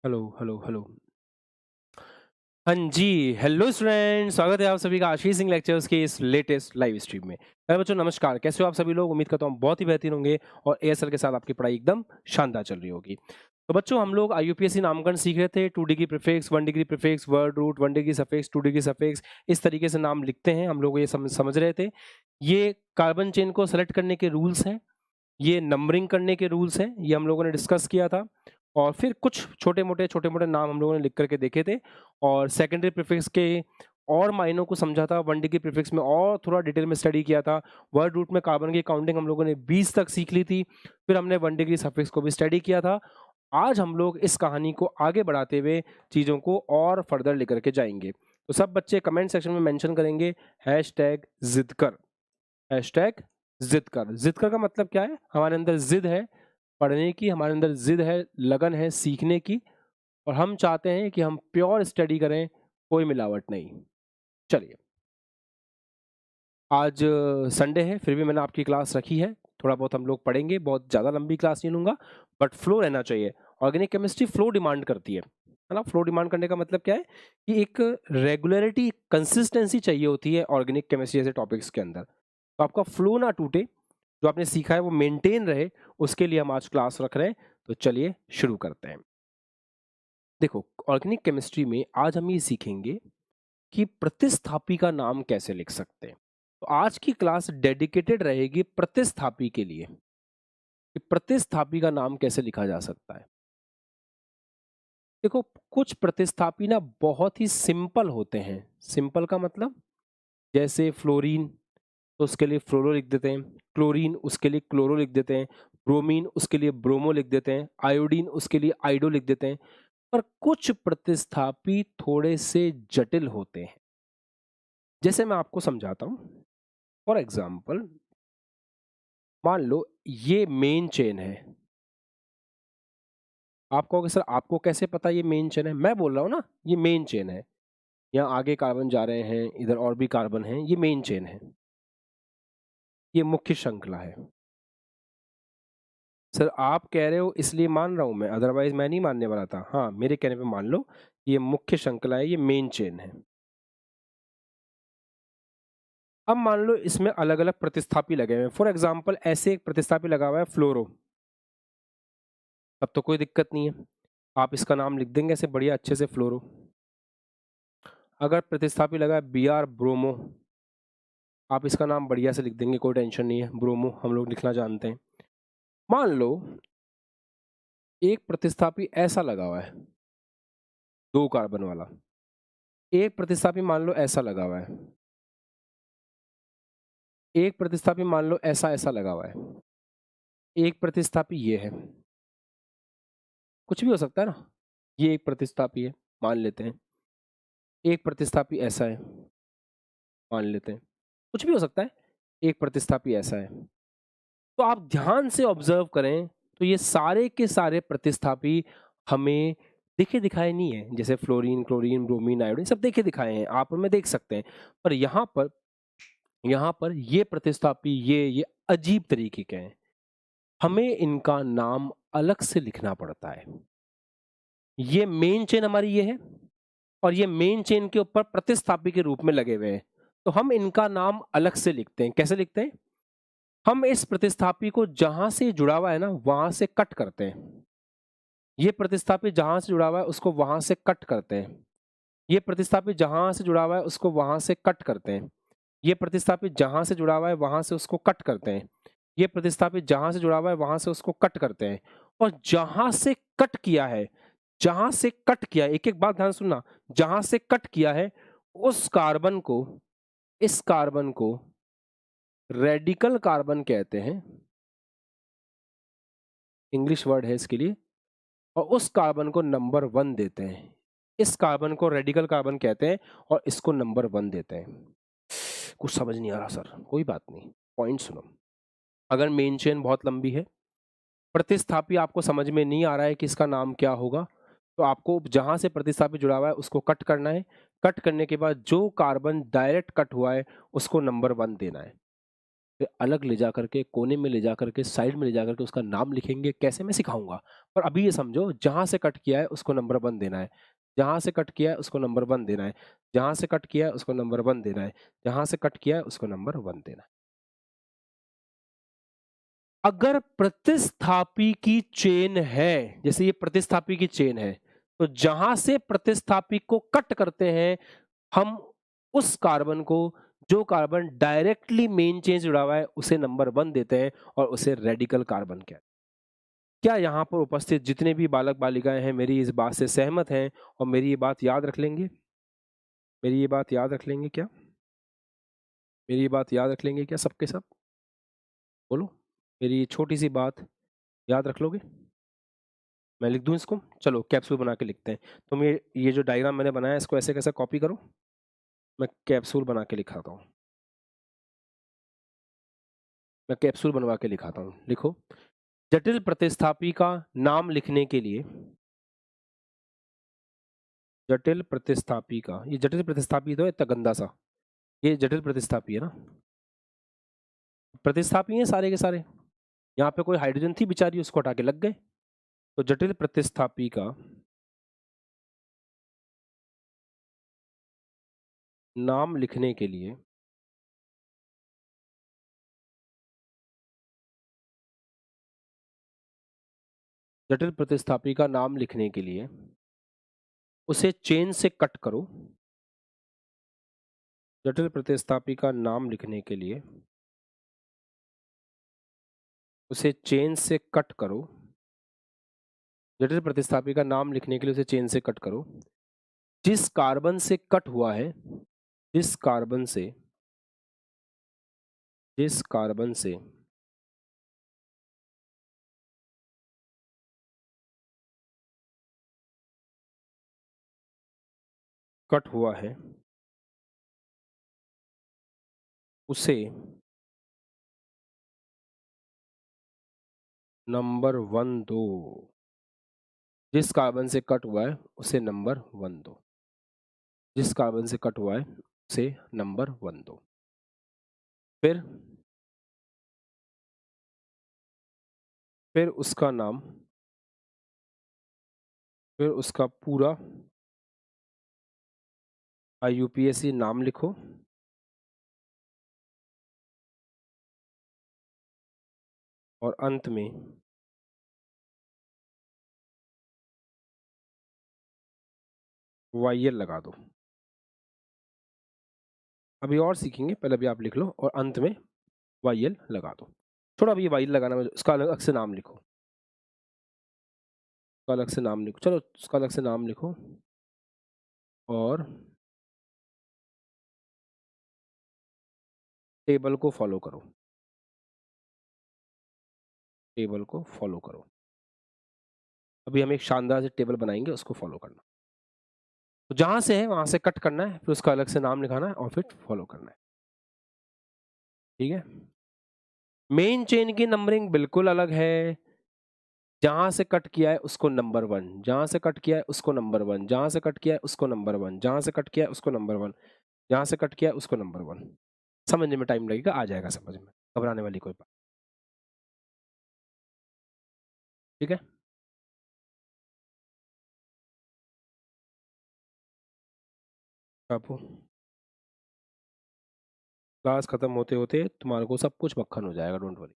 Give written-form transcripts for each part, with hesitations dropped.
Hello hello hello. हाँ जी, hello students, स्वागत है आप सभी का आशीष सिंह लेक्चर्स के इस लेटेस्ट लाइव स्ट्रीम में। मेरे बच्चों नमस्कार, कैसे हो आप सभी लोग? उम्मीद करता हूँ बहुत ही बेहतरीन होंगे और एएसएल के साथ आपकी पढ़ाई एकदम शानदार चल रही होगी। तो बच्चों हम लोग आईयूपीएससी नामकरण सीख रहे थे। 2 degree prefix, 1 degree prefix, word root, 1 degree suffix, 2 degree suffix, इस तरीके से नाम लिखते हैं। हम लोग ये समझ रहे थे। ये कार्बन चेन को सेलेक्ट करने के रूल्स हैं, ये नंबरिंग करने के रूल्स हैं, ये हम लोगों ने डिस्कस किया था। और फिर कुछ छोटे-मोटे नाम हम लोगों ने लिख करके देखे थे और सेकेंडरी प्रीफिक्स के और मायनों को समझा था। 1 डिग्री प्रीफिक्स में और थोड़ा डिटेल में स्टडी किया था। वर्ड रूट में कार्बन की काउंटिंग हम लोगों ने 20 तक सीख ली थी। फिर हमने 1 डिग्री सफिक्स को भी स्टडी किया था। आज हम लोग इस कहानी को आगे बढ़ाते हुए चीज़ों को और फर्दर लेकर के जाएँगे। तो सब बच्चे कमेंट सेक्शन में मेंशन करेंगे #ज़िद कर। हैशटैग जिद कर। जिद कर का मतलब क्या है? हमारे अंदर जिद है पढ़ने की, हमारे अंदर जिद है, लगन है सीखने की और हम चाहते हैं कि हम प्योर स्टडी करें, कोई मिलावट नहीं। चलिए, आज संडे है, फिर भी मैंने आपकी क्लास रखी है। थोड़ा बहुत हम लोग पढ़ेंगे, बहुत ज़्यादा लंबी क्लास नहीं लूँगा, बट फ्लो रहना चाहिए। ऑर्गेनिक केमिस्ट्री फ्लो डिमांड करती है ना? फ्लो डिमांड करने का मतलब क्या है कि एक रेगुलरिटी, कंसिस्टेंसी चाहिए होती है ऑर्गेनिक केमिस्ट्री जैसे टॉपिक्स के अंदर। तो आपका फ्लो ना टूटे, जो आपने सीखा है वो मेंटेन रहे, उसके लिए हम आज क्लास रख रहे हैं। तो चलिए शुरू करते हैं। देखो, ऑर्गेनिक केमिस्ट्री में आज हम ये सीखेंगे कि प्रतिस्थापी का नाम कैसे लिख सकते हैं। तो आज की क्लास डेडिकेटेड रहेगी प्रतिस्थापी के लिए कि प्रतिस्थापी का नाम कैसे लिखा जा सकता है। देखो, कुछ प्रतिस्थापी ना बहुत ही सिंपल होते हैं। सिंपल का मतलब जैसे फ्लोरीन, तो उसके लिए फ्लोरो लिख देते हैं। क्लोरीन, उसके लिए क्लोरो लिख देते हैं। ब्रोमीन, उसके लिए ब्रोमो लिख देते हैं। आयोडीन, उसके लिए आइडो लिख देते हैं। पर कुछ प्रतिस्थापी थोड़े से जटिल होते हैं। जैसे मैं आपको समझाता हूँ। फॉर एग्जाम्पल, मान लो ये मेन चेन है। आप कहोगे सर आपको कैसे पता ये मेन चेन है? मैं बोल रहा हूँ ना, ये मेन चेन है। यहाँ आगे कार्बन जा रहे हैं, इधर और भी कार्बन हैं, ये मेन चेन है। ये मुख्य श्रृंखला है। सर आप कह रहे हो इसलिए मान रहा हूं मैं, अदरवाइज मैं नहीं मानने वाला था। हाँ, मेरे कहने पे मान लो, ये मुख्य श्रृंखला है, ये मेन चेन है। अब मान लो इसमें अलग अलग प्रतिस्थापी लगे हुए हैं। फॉर एग्जाम्पल ऐसे एक प्रतिस्थापी लगा हुआ है फ्लोरो। अब तो कोई दिक्कत नहीं है, आप इसका नाम लिख देंगे ऐसे बढ़िया अच्छे से फ्लोरो। अगर प्रतिस्थापी लगा है बी आर ब्रोमो, आप इसका नाम बढ़िया से लिख देंगे, कोई टेंशन नहीं है, ब्रोमो हम लोग लिखना जानते हैं। मान लो एक प्रतिस्थापी ऐसा लगा हुआ है, 2 कार्बन वाला। एक प्रतिस्थापी मान लो ऐसा लगा हुआ है। एक प्रतिस्थापी मान लो ऐसा ऐसा लगा हुआ है। एक प्रतिस्थापी ये है। कुछ भी हो सकता है ना। ये एक प्रतिस्थापी है, मान लेते हैं। एक प्रतिस्थापी ऐसा है, मान लेते हैं। कुछ भी हो सकता है। एक प्रतिस्थापी ऐसा है। तो आप ध्यान से ऑब्जर्व करें, तो ये सारे के सारे प्रतिस्थापी हमें देखे दिखाए नहीं है। जैसे फ्लोरीन, क्लोरीन, ब्रोमीन, आयोडीन सब देखे दिखाए हैं, आप उनमें देख सकते हैं। पर यहाँ पर ये प्रतिस्थापी ये अजीब तरीके के हैं। हमें इनका नाम अलग से लिखना पड़ता है। ये मेन चेन हमारी ये है और ये मेन चेन के ऊपर प्रतिस्थापी के रूप में लगे हुए हैं। तो हम इनका नाम अलग से लिखते हैं। कैसे लिखते हैं? हम इस प्रतिस्थापी को जहां से जुड़ा हुआ है ना, वहां से कट करते हैं। ये प्रतिस्थापी जहां से जुड़ा हुआ है उसको वहां से कट करते हैं। ये प्रतिस्थापी जहां से जुड़ा हुआ है उसको वहां से कट करते हैं। ये प्रतिस्थापी जहां से जुड़ा हुआ है वहां से उसको कट करते हैं। ये प्रतिस्थापी जहां से जुड़ा हुआ है वहां से उसको कट करते हैं। और जहां से कट किया है, जहां से कट किया, एक एक बात ध्यान से सुनना, जहां से कट किया है उस कार्बन को, इस कार्बन को रेडिकल कार्बन कहते हैं। इंग्लिश वर्ड है इसके लिए। और उस कार्बन को नंबर 1 देते हैं। इस कार्बन को रेडिकल कार्बन कहते हैं और इसको नंबर 1 देते हैं। कुछ समझ नहीं आ रहा सर, कोई बात नहीं, पॉइंट सुनो। अगर मेन चेन बहुत लंबी है, प्रतिस्थापी आपको समझ में नहीं आ रहा है कि इसका नाम क्या होगा, तो आपको जहां से प्रतिस्थापी जुड़ा हुआ है उसको कट करना है। कट करने के बाद जो कार्बन डायरेक्ट कट हुआ है उसको नंबर 1 देना है। फिर अलग ले जा करके, कोने में ले जा करके, साइड में ले जा करके उसका नाम लिखेंगे, कैसे मैं सिखाऊँगा। पर अभी ये समझो, जहाँ से कट किया है उसको नंबर 1 देना है, जहाँ से कट किया है उसको नंबर 1 देना है, जहाँ से कट किया है उसको नंबर 1 देना है, जहाँ से कट किया है उसको नंबर 1 देना है। अगर प्रतिस्थापी की चेन है, जैसे ये प्रतिस्थापी की चेन है, तो जहां से प्रतिस्थापी को कट करते हैं, हम उस कार्बन को, जो कार्बन डायरेक्टली मेन चेन जुड़ा हुआ है, उसे नंबर 1 देते हैं और उसे रेडिकल कार्बन कहते हैं। क्या यहाँ पर उपस्थित जितने भी बालक बालिकाएं हैं मेरी इस बात से सहमत हैं और मेरी ये बात याद रख लेंगे? मेरी ये बात याद रख लेंगे क्या? मेरी ये बात याद रख लेंगे क्या सबके सब? बोलो, मेरी ये छोटी सी बात याद रख लोगे? मैं लिख दूं इसको? चलो कैप्सूल बना के लिखते हैं। तुम ये जो डायग्राम मैंने बनाया है, इसको ऐसे कैसे कॉपी करो, मैं कैप्सूल बना के लिखाता हूँ। मैं कैप्सूल बनवा के लिखाता हूँ। लिखो, जटिल प्रतिस्थापी का नाम लिखने के लिए, जटिल प्रतिस्थापी का, ये जटिल प्रतिस्थापी तो है इतना गंदा सा, ये जटिल प्रतिस्थापी है ना, प्रतिस्थापी है सारे के सारे। यहाँ पे कोई हाइड्रोजन थी बेचारी, उसको हटा के लग गए। तो जटिल प्रतिस्थापी का नाम लिखने के लिए जटिल प्रतिस्थापी का नाम लिखने के लिए उसे चेन से कट करो। जटिल प्रतिस्थापी का नाम लिखने के लिए उसे चेन से कट करो। जटिल प्रतिस्थापी का नाम लिखने के लिए उसे चेन से कट करो। जिस कार्बन से कट हुआ है, जिस कार्बन से, जिस कार्बन से कट हुआ है, उसे नंबर 1 दो। जिस कार्बन से कट हुआ है उसे नंबर 1 दो। जिस कार्बन से कट हुआ है उसे नंबर 1 दो। फिर फिर उसका नाम, फिर उसका पूरा IUPAC नाम लिखो और अंत में YL लगा दो। अभी और सीखेंगे, पहले अभी आप लिख लो और अंत में YL लगा दो। थोड़ा अभी YL लगाना, उसका अलग से नाम लिखो, उसका अलग से नाम लिखो, चलो उसका अलग से नाम लिखो और टेबल को फॉलो करो, टेबल को फॉलो करो। अभी हम एक शानदार से टेबल बनाएंगे, उसको फॉलो करना। तो जहां से है वहां से कट करना है, फिर उसका अलग से नाम लिखाना है और फिर फॉलो करना है। ठीक है, मेन चेन की नंबरिंग बिल्कुल अलग है। जहां से कट किया है उसको नंबर 1, जहां से कट किया है उसको नंबर 1, जहां से कट किया है उसको नंबर 1, जहां से कट किया है उसको नंबर 1, जहां से कट किया है उसको नंबर 1। समझने में टाइम लगेगा, आ जाएगा समझ में, घबराने वाली कोई बात। ठीक है, आपको क्लास खत्म होते होते तुम्हारे को सब कुछ मक्खन हो जाएगा, डोंट वरी।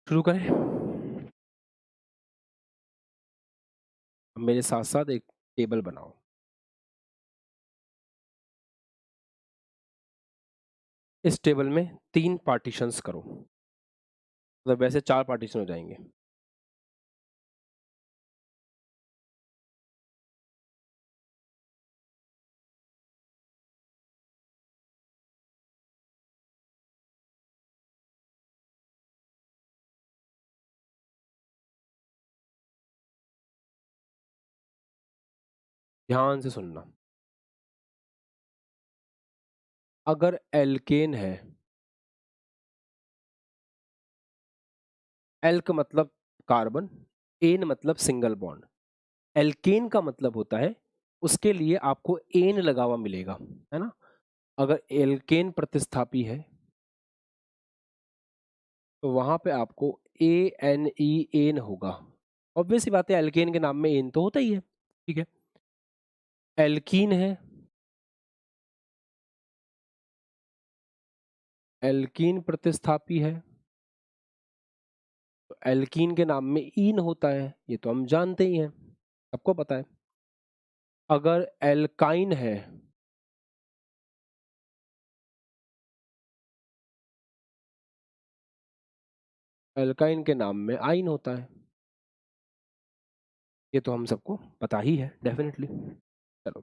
शुरू करें? मेरे साथ साथ एक टेबल बनाओ। इस टेबल में 3 पार्टीशंस करो, मतलब वैसे 4 पार्टीशन हो जाएंगे। ध्यान से सुनना। अगर एल्केन है, एल्क मतलब कार्बन, एन मतलब सिंगल बॉन्ड, एल्केन का मतलब होता है उसके लिए आपको एन लगा हुआ मिलेगा, है ना। अगर एल्केन प्रतिस्थापी है तो वहां पे आपको ए एन ई एन होगा। ऑब्वियस सी बात है, एल्केन के नाम में एन तो होता ही है, ठीक है। एल्कीन है, एल्कीन प्रतिस्थापी है तो एल्कीन के नाम में ईन होता है, ये तो हम जानते ही हैं, सबको पता है। अगर एल्काइन है, एल्काइन के नाम में आइन होता है, ये तो हम सबको पता ही है डेफिनेटली। चलो,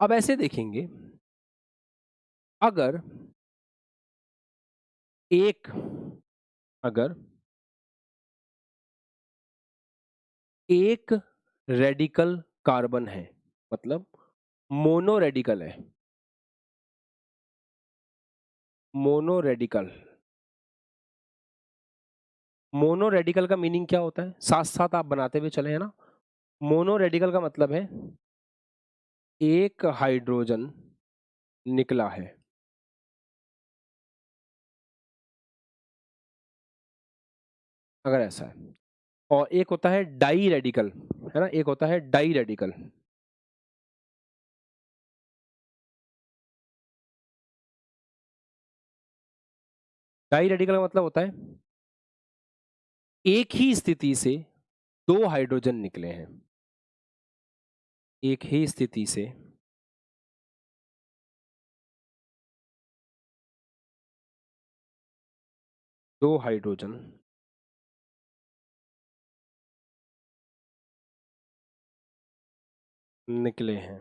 अब ऐसे देखेंगे, अगर एक अगर एक रेडिकल कार्बन है, मतलब मोनो रेडिकल है, मोनो रेडिकल, मोनो रेडिकल का मीनिंग क्या होता है, साथ साथ आप बनाते हुए चले, है ना। मोनो रेडिकल का मतलब है एक हाइड्रोजन निकला है, अगर ऐसा है। और एक होता है डाई रेडिकल, है ना, एक होता है डाई रेडिकल। डाई रेडिकल का मतलब होता है एक ही स्थिति से दो हाइड्रोजन निकले हैं, एक ही स्थिति से दो हाइड्रोजन निकले हैं।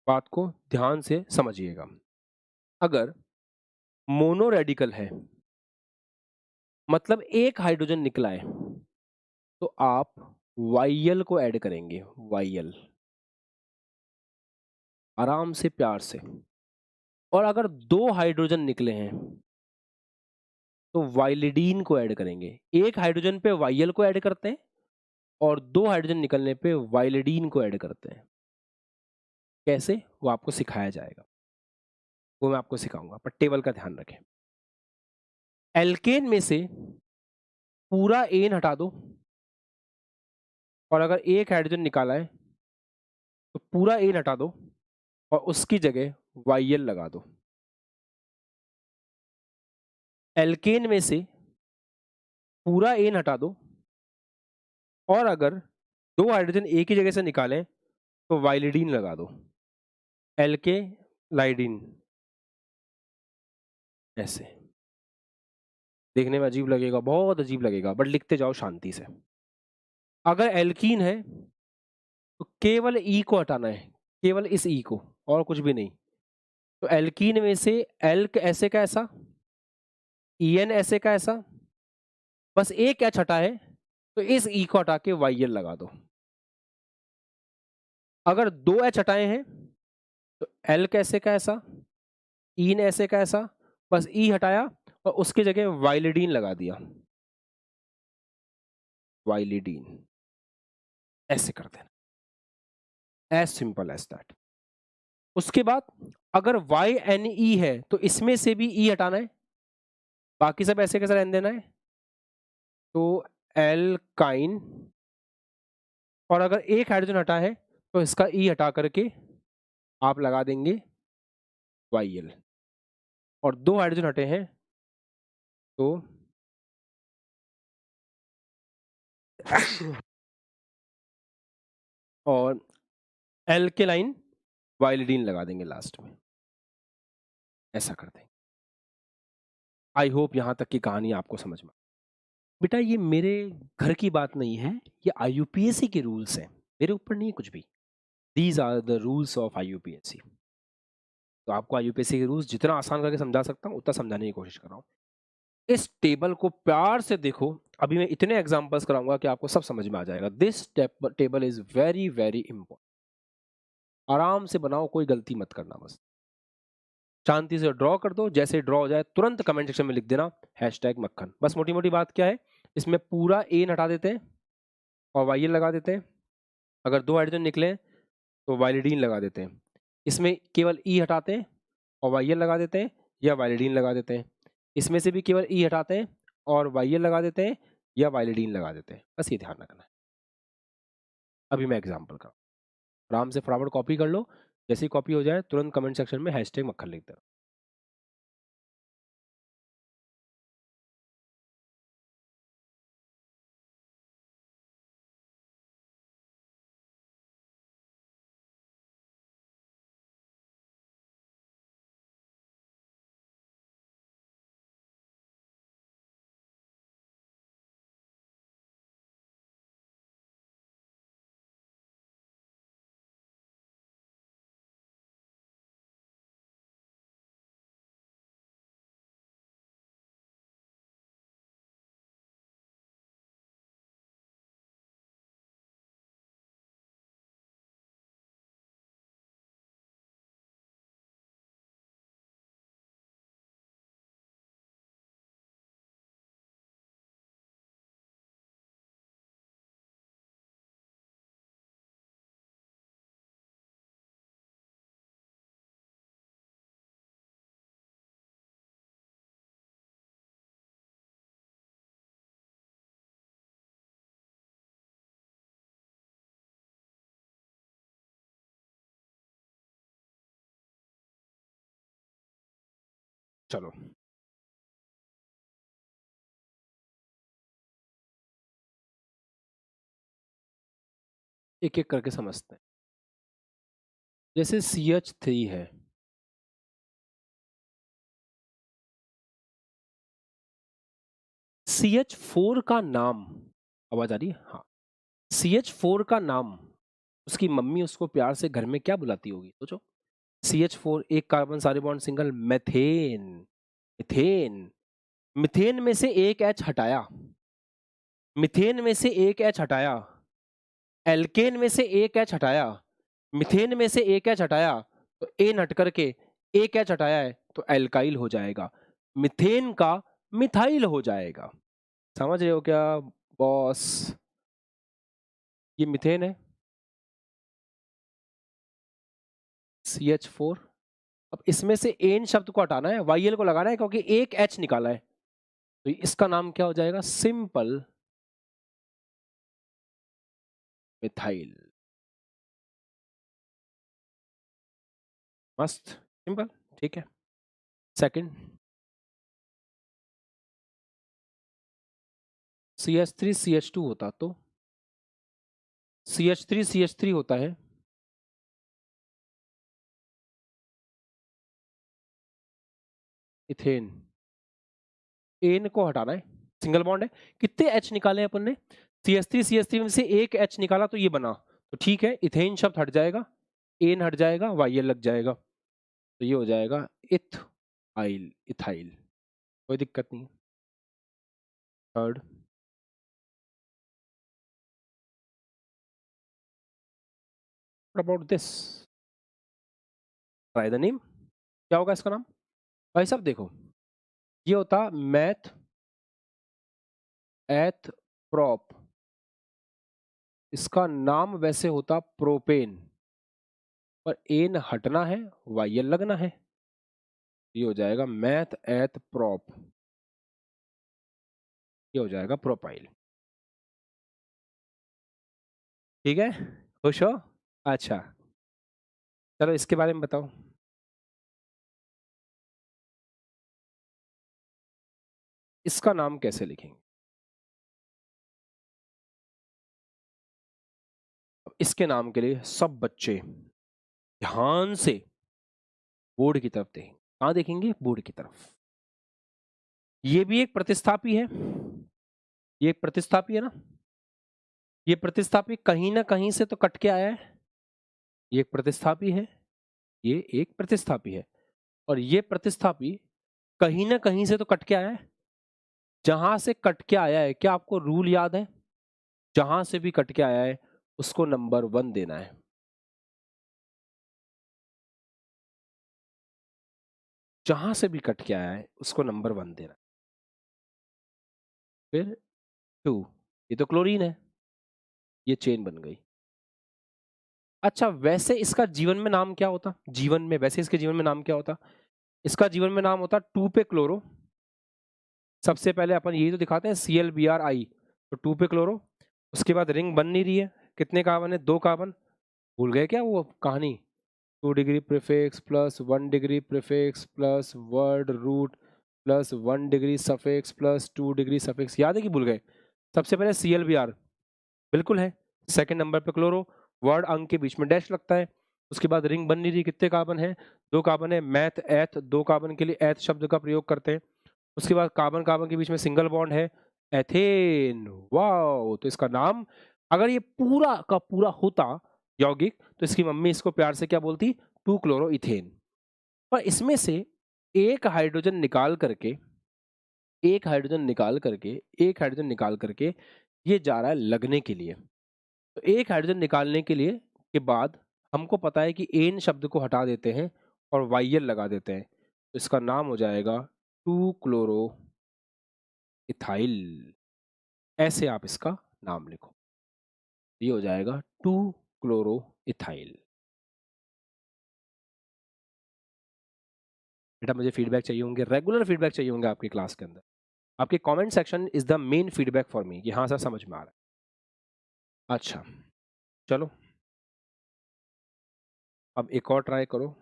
बात को ध्यान से समझिएगा, अगर मोनो रेडिकल है मतलब एक हाइड्रोजन निकला है, तो आप वाईएल को ऐड करेंगे, वाईएल, आराम से प्यार से। और अगर दो हाइड्रोजन निकले हैं तो वाइलिडीन को ऐड करेंगे, एक हाइड्रोजन पे वाईएल को ऐड करते हैं और दो हाइड्रोजन निकलने पे वाइलिडीन को ऐड करते हैं। कैसे, वो आपको सिखाया जाएगा, वो मैं आपको सिखाऊंगा, पर टेबल का ध्यान रखें। एल्केन में से पूरा एन हटा दो, और अगर एक हाइड्रोजन निकाला है तो पूरा एन हटा दो और उसकी जगह वाईएल लगा दो। एल्केन में से पूरा एन हटा दो, और अगर दो हाइड्रोजन एक ही जगह से निकालें तो वाइलिडीन लगा दो, एल्के लाइडीन। ऐसे देखने में अजीब लगेगा, बहुत अजीब लगेगा, बट लिखते जाओ शांति से। अगर एल्कीन है तो केवल ई को हटाना है, केवल इस ई को, और कुछ भी नहीं। तो एल्कीन में से एल्क ऐसे का ऐसा, ईएन ऐसे का ऐसा, बस एक एच हटा है तो इस ई को हटा के वाईएल लगा दो। अगर दो एच हटाए हैं तो एल कैसे का ऐसा, ईन ऐसे का ऐसा, बस ई हटाया और उसकी जगह वाइलिडीन लगा दिया, वाइलिडीन। ऐसे कर देना, एज सिंपल एज दैट। उसके बाद अगर वाई एन ई है तो इसमें से भी ई हटाना है, बाकी सब ऐसे कैसे रहने देना है। तो एल्काइन, और अगर एक हाइड्रोजन हटा है तो इसका ई हटा करके आप लगा देंगे वाईएल, और दो हाइड्रोजन हटे हैं तो और एल्केलाइन वाइलिडीन लगा देंगे लास्ट में, ऐसा कर देंगे। आई होप यहाँ तक की कहानी आपको समझ में। बेटा ये मेरे घर की बात नहीं है, ये आईयूपीएससी के रूल्स हैं, मेरे ऊपर नहीं है कुछ भी। These are the rules of IUPSC. तो आपको यूपीएससी के रूल्स जितना आसान करके समझा सकता हूँ उतना समझाने की कोशिश कर रहा हूँ। इस टेबल को प्यार से देखो, अभी मैं इतने एग्जांपल्स कराऊंगा कि आपको सब समझ में आ जाएगा। This table is very very important. आराम से बनाओ, कोई गलती मत करना, बस शांति से ड्रॉ कर दो। जैसे ड्रॉ हो जाए तुरंत कमेंट सेक्शन में लिख देना #मक्खन। बस मोटी मोटी बात क्या है, इसमें पूरा एन हटा देते हैं और वाइल लगा देते हैं। अगर 2 हाइड्रोजन निकले तो वाइलिडीन लगा देते हैं। इसमें केवल ई हटाते हैं और वाइल लगा देते हैं, या वाइलिडीन लगा देते हैं। इसमें से भी केवल ई हटाते हैं और वाइल लगा देते हैं या वाइलिडीन लगा देते हैं। बस ये ध्यान रखना है। अभी मैं एग्जांपल का आराम से फटाफट कॉपी कर लो। जैसे ही कॉपी हो जाए तुरंत कमेंट सेक्शन में #मक्खन लिख देना। चलो एक एक करके समझते हैं। जैसे CH3 है, CH4 का नाम, आवाज आ रही है? हाँ। CH4 का नाम उसकी मम्मी उसको प्यार से घर में क्या बुलाती होगी, सोचो। CH4 एक कार्बन सारे bond single, methane. Methane, methane में से एक H हटाया, मिथेन में से एक H हटाया, एल्केन में से एक H हटाया, मिथेन में से एक H हटाया, तो एन हट करके एक H हटाया है तो एल्काइल हो जाएगा, मिथेन का मिथाइल हो जाएगा। समझ रहे हो क्या बॉस? ये मिथेन है, CH4। अब इसमें से एन शब्द को हटाना है, YL को लगाना है, क्योंकि एक H निकाला है, तो इसका नाम क्या हो जाएगा? Simple methyl. मस्त सिंपल, ठीक है। सेकंड, CH3 CH2 होता तो CH3 CH3 होता है, इथेन। एन को हटाना है, सिंगल बॉन्ड है। कितने H निकाले अपन ने? CH3 CH3 में से एक H निकाला तो ये बना, तो ठीक है, इथेन शब्द हट जाएगा, एन हट जाएगा, YL लग जाएगा, तो ये हो जाएगा इथाइल, इथाइल। कोई दिक्कत नहीं। Third, what about this? Try the name. क्या होगा इसका नाम? भाई साहब देखो, ये होता मैथ एथ प्रोप, इसका नाम वैसे होता प्रोपेन, पर एन हटना है, YL लगना है, ये हो जाएगा मैथ एथ प्रोप, ये हो जाएगा प्रोपाइल। ठीक है, खुश हो? अच्छा, चलो इसके बारे में बताओ। इसका नाम कैसे लिखेंगे? इसके नाम के लिए सब बच्चे ध्यान से बोर्ड की तरफ देखेंगे। कहाँ देखेंगे? बोर्ड की तरफ। ये भी एक प्रतिस्थापी है, ये एक प्रतिस्थापी है ना, ये प्रतिस्थापी कहीं ना कहीं से तो कट के आया है, ये एक प्रतिस्थापी है, ये एक प्रतिस्थापी है। और ये प्रतिस्थापी कहीं ना कहीं से तो कट के आया है। जहां से कट के आया है, क्या आपको रूल याद है? जहां से भी कट के आया है उसको नंबर 1 देना है। जहां से भी कट के आया है उसको नंबर 1 देना है। फिर 2, ये तो क्लोरीन है, ये चेन बन गई। अच्छा, वैसे इसका जीवन में नाम क्या होता? जीवन में वैसे इसके जीवन में नाम क्या होता? इसका जीवन में नाम होता 2 पे क्लोरो। सबसे पहले अपन यही तो दिखाते हैं, ClBr, तो 2 पे क्लोरो। उसके बाद रिंग बन नहीं रही है, कितने कार्बन है? 2 कार्बन। भूल गए क्या वो कहानी? 2 degree prefix plus 1 degree prefix plus word root plus 1 degree suffix plus 2 degree suffix, याद है कि भूल गए? सबसे पहले ClBr बिल्कुल है, सेकंड नंबर पे क्लोरो, वर्ड अंक के बीच में डैश लगता है। उसके बाद रिंग बन नहीं रही, कितने कार्बन है? 2 कार्बन है, मैथ एथ, 2 कार्बन के लिए एथ शब्द का प्रयोग करते हैं। उसके बाद कार्बन कार्बन के बीच में सिंगल बॉन्ड है, एथेन। वाओ, तो इसका नाम अगर ये पूरा का पूरा होता यौगिक तो इसकी मम्मी इसको प्यार से क्या बोलती? 2 क्लोरो इथेन। पर इसमें से एक हाइड्रोजन निकाल करके एक हाइड्रोजन निकाल करके एक हाइड्रोजन निकाल करके ये जा रहा है लगने के लिए। तो एक हाइड्रोजन निकालने के लिए के बाद हमको पता है कि एन शब्द को हटा देते हैं और वाईएल लगा देते हैं, तो इसका नाम हो जाएगा 2 क्लोरो इथाइल। ऐसे आप इसका नाम लिखो, ये हो जाएगा 2 क्लोरो इथाइल। बेटा मुझे फीडबैक चाहिए होंगे, रेगुलर फीडबैक चाहिए होंगे आपकी क्लास के अंदर। आपके comment section is the main feedback for me कि हाँ सर समझ में आ रहा है। अच्छा चलो, अब एक और ट्राई करो।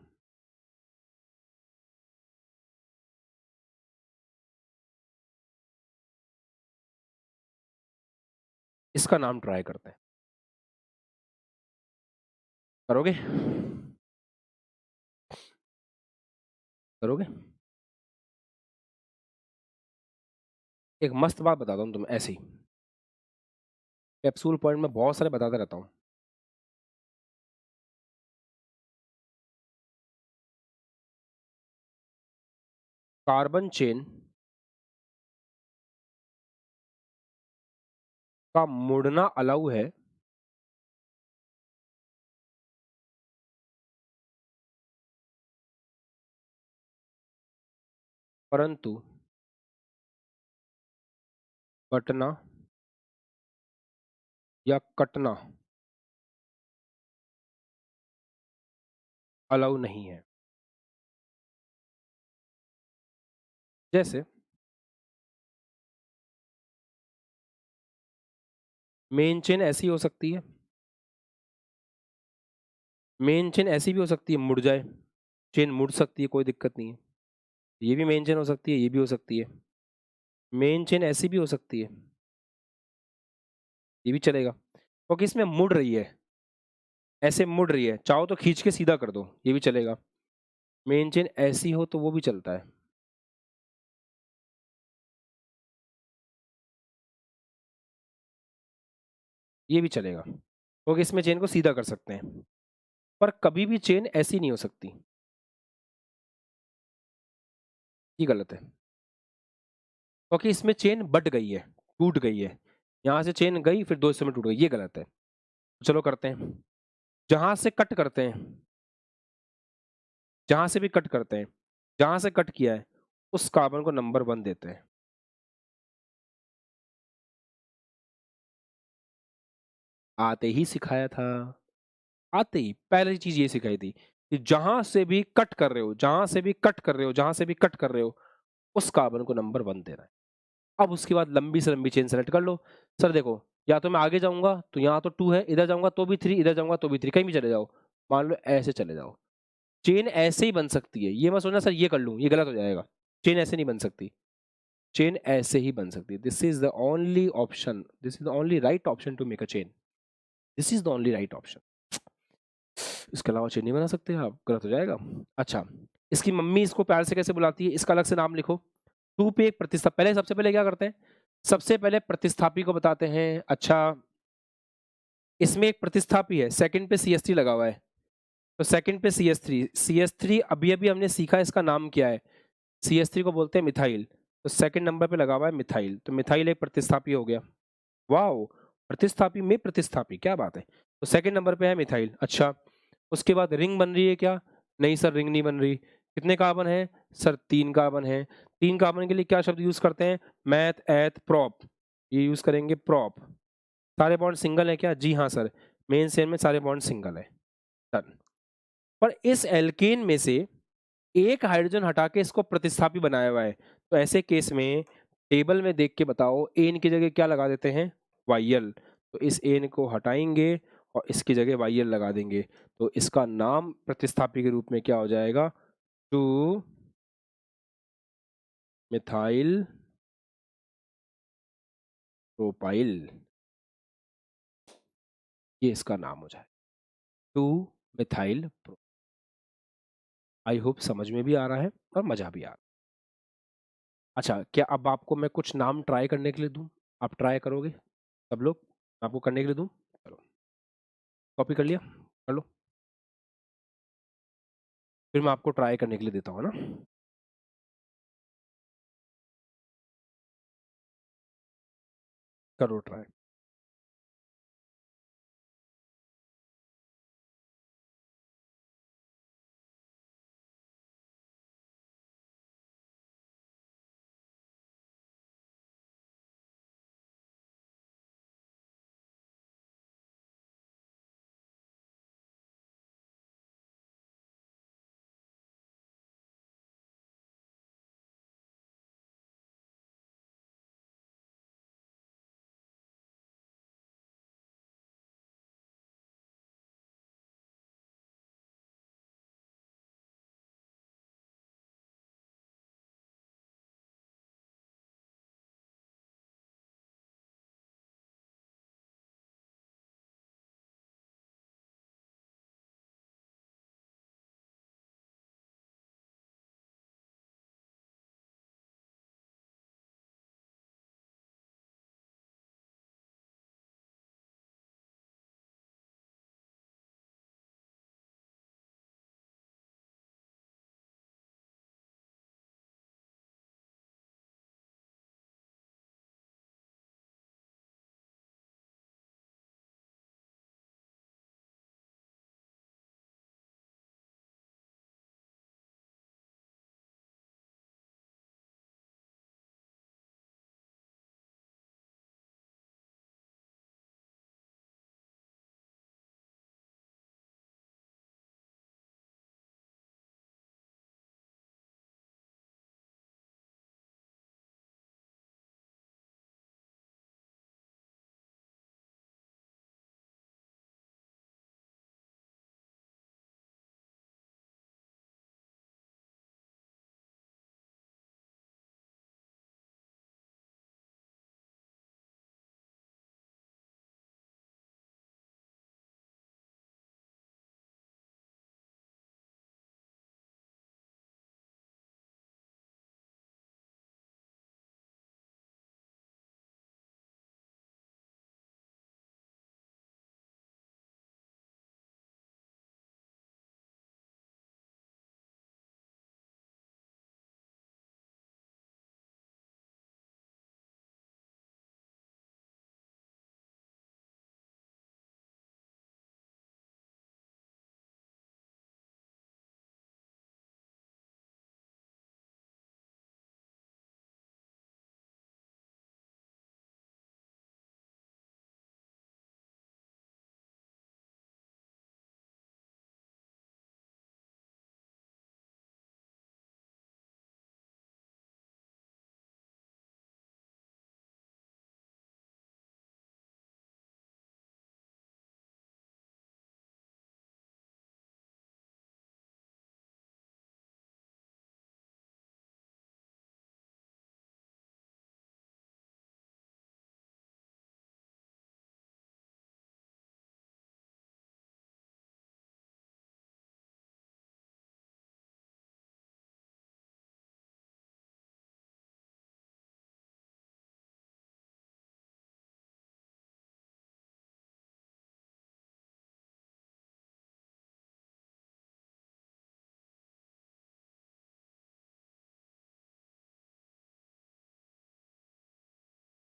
इसका नाम ट्राई करते हैं, करोगे? करोगे? एक मस्त बात बताता हूँ तुम ऐसे ही, कैप्सूल पॉइंट में बहुत सारे बताता रहता हूँ। कार्बन चेन का मुड़ना अलाउ है, परंतु कटना या कटना अलाउ नहीं है। जैसे मेन चेन ऐसी हो सकती है, मेन चेन ऐसी भी हो सकती है, मुड़ जाए, चेन मुड़ सकती है, कोई दिक्कत नहीं है। ये भी मेन चेन हो सकती है, ये भी हो सकती है। मेन चेन ऐसी भी हो सकती है, ये भी चलेगा, क्योंकि इसमें मुड़ रही है, ऐसे मुड़ रही है, चाहो तो खींच के सीधा कर दो, ये भी चलेगा। मेन चेन ऐसी हो तो वो भी चलता है। ये भी चलेगा, क्योंकि इसमें चेन को सीधा कर सकते हैं। पर कभी भी चेन ऐसी नहीं हो सकती, ये गलत है, क्योंकि इसमें चेन बट गई है, टूट गई है। यहाँ से चेन गई फिर 2 हिस्सों में टूट गई, ये गलत है। चलो करते हैं, जहां से कट करते हैं, जहां से भी कट करते हैं, जहां से कट किया है उस कार्बन को नंबर 1 देते हैं। आते ही सिखाया था, आते ही पहली चीज ये सिखाई थी कि जहां से भी कट कर रहे हो, जहां से भी कट कर रहे हो, जहां से भी कट कर रहे हो उस कार्बन को नंबर 1 देना है। अब उसके बाद लंबी से लंबी चेन सेलेक्ट कर लो। सर देखो, या तो मैं आगे जाऊंगा तो यहाँ तो 2 है, इधर जाऊंगा तो भी 3, इधर जाऊंगा तो भी 3, कहीं भी चले जाओ, मान लो ऐसे चले जाओ। चेन ऐसे ही बन सकती है, ये मत सोचना सर ये कर लूँ ये गलत हो जाएगा। चेन ऐसे नहीं बन सकती, चेन ऐसे ही बन सकती है। This is the only option, this is the only right option to make a chain, this is the only right option. इसके अलावा चेन नहीं बना सकते आप, गलत हो जाएगा। अच्छा, इसकी मम्मी इसको प्यार से कैसे बुलाती है, इसका अलग से नाम लिखो। 2 पे एक प्रतिस्थापी, पहले सबसे पहले क्या करते हैं, सबसे पहले प्रतिस्थापी को बताते हैं। अच्छा, इसमें एक प्रतिस्थापी है, सेकंड पे CH3 लगा हुआ है, तो सेकंड पे CH3, CH3 अभी अभी हमने सीखा इसका नाम क्या है, CH3 को बोलते हैं मिथाइल, तो सेकंड नंबर पे लगा हुआ है मिथाइल, तो मिथाइल एक प्रतिस्थापी हो गया। वाओ, प्रतिस्थापी में प्रतिस्थापी, क्या बात है। तो सेकंड नंबर पे है मिथाइल। अच्छा, उसके बाद रिंग बन रही है क्या? नहीं सर, रिंग नहीं बन रही। कितने कार्बन है सर? 3 कार्बन है। 3 कार्बन के लिए क्या शब्द यूज करते हैं? मैथ, एथ, प्रॉप, ये यूज करेंगे, प्रॉप। सारे बॉन्ड सिंगल है क्या? जी हाँ सर, मेन चेन में सारे बॉन्ड सिंगल है। डन। पर इस एल्केन में से एक हाइड्रोजन हटा के इसको प्रतिस्थापी बनाया हुआ है, तो ऐसे केस में टेबल में देख के बताओ एन की जगह क्या लगा देते हैं? वाईएल। तो इस एन को हटाएंगे और इसकी जगह वाईएल लगा देंगे, तो इसका नाम प्रतिस्थापी के रूप में क्या हो जाएगा? 2 मिथाइल प्रोपाइल, ये इसका नाम हो जाए, 2 मिथाइल प्रो। आई होप समझ में भी आ रहा है और मजा भी आ रहा है। अच्छा, क्या अब आपको मैं कुछ नाम ट्राई करने के लिए दूं? आप ट्राई करोगे सब लोग? आपको करने के लिए दूं? चलो, कॉपी कर लिया, कर लो। फिर मैं आपको ट्राई करने के लिए देता हूँ ना। करो ट्राई।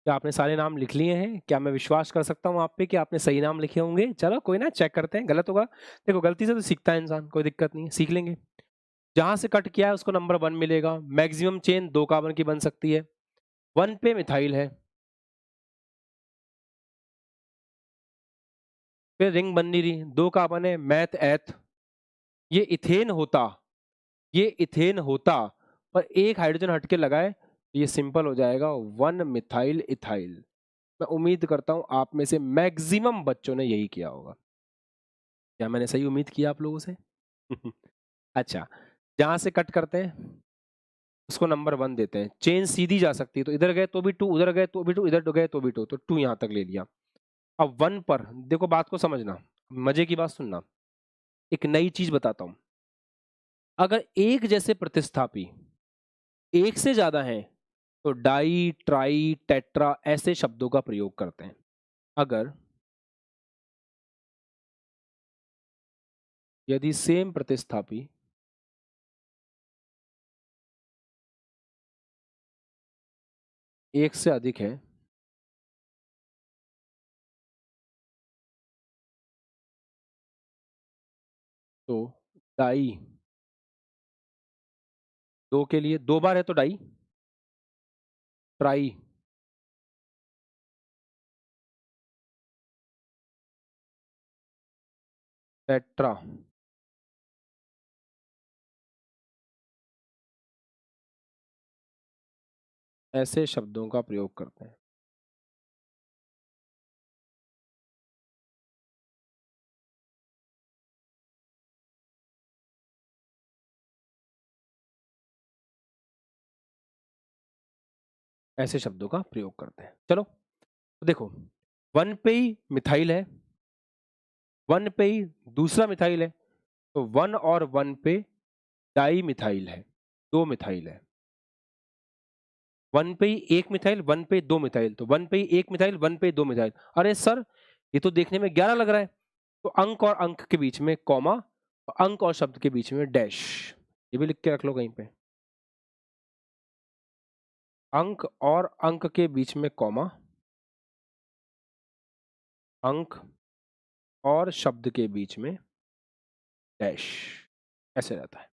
क्या आपने सारे नाम लिख लिए हैं? क्या मैं विश्वास कर सकता हूँ आप पे कि आपने सही नाम लिखे होंगे? चलो कोई ना, चेक करते हैं, गलत होगा। देखो गलती से तो सीखता है इंसान, कोई दिक्कत नहीं है, सीख लेंगे। जहाँ से कट किया है उसको नंबर 1 मिलेगा। मैक्सिमम चेन 2 कार्बन की बन सकती है। 1 पे मिथाइल है। फिर रिंग बन नहीं रही, 2 कार्बन है, मैथ एथ। ये इथेन होता पर एक हाइड्रोजन हटके लगाए, ये सिंपल हो जाएगा 1 मिथाइल इथाइल। मैं उम्मीद करता हूं आप में से मैक्सिमम बच्चों ने यही किया होगा। क्या मैंने सही उम्मीद किया आप लोगों से? अच्छा, जहां से कट करते हैं उसको नंबर 1 देते हैं। चेन सीधी जा सकती है, तो इधर गए तो भी 2, उधर गए तो भी 2, इधर गए तो भी 2, तो 2 यहां तक ले लिया। अब 1 पर देखो, बात को समझना, मजे की बात सुनना। एक नई चीज बताता हूं। अगर एक जैसे प्रतिस्थापी एक से ज्यादा हैं तो डाई, ट्राई, टेट्रा ऐसे शब्दों का प्रयोग करते हैं। अगर यदि सेम प्रतिस्थापी एक से अधिक है तो डाई, 2 के लिए 2 बार है तो डाई, ट्राई, टेट्रा, ऐसे शब्दों का प्रयोग करते हैं। ऐसे शब्दों का प्रयोग करते हैं। चलो तो देखो, 1 पे ही मिथाइल है, 1 पे ही दूसरा मिथाइल है, तो 1 और 1 पे डाई मिथाइल है, 2 मिथाइल है। 1 पे ही एक मिथाइल, 1 पे 2 मिथाइल, तो 1 पे ही एक मिथाइल, 1 पे 2 मिथाइल। अरे सर, ये तो देखने में 11 लग रहा है। तो अंक और अंक के बीच में कॉमा, अंक और शब्द के बीच में डैश, ये भी लिख के रख लो कहीं पे। अंक और अंक के बीच में कॉमा, अंक और शब्द के बीच में डैश, ऐसे रहता है।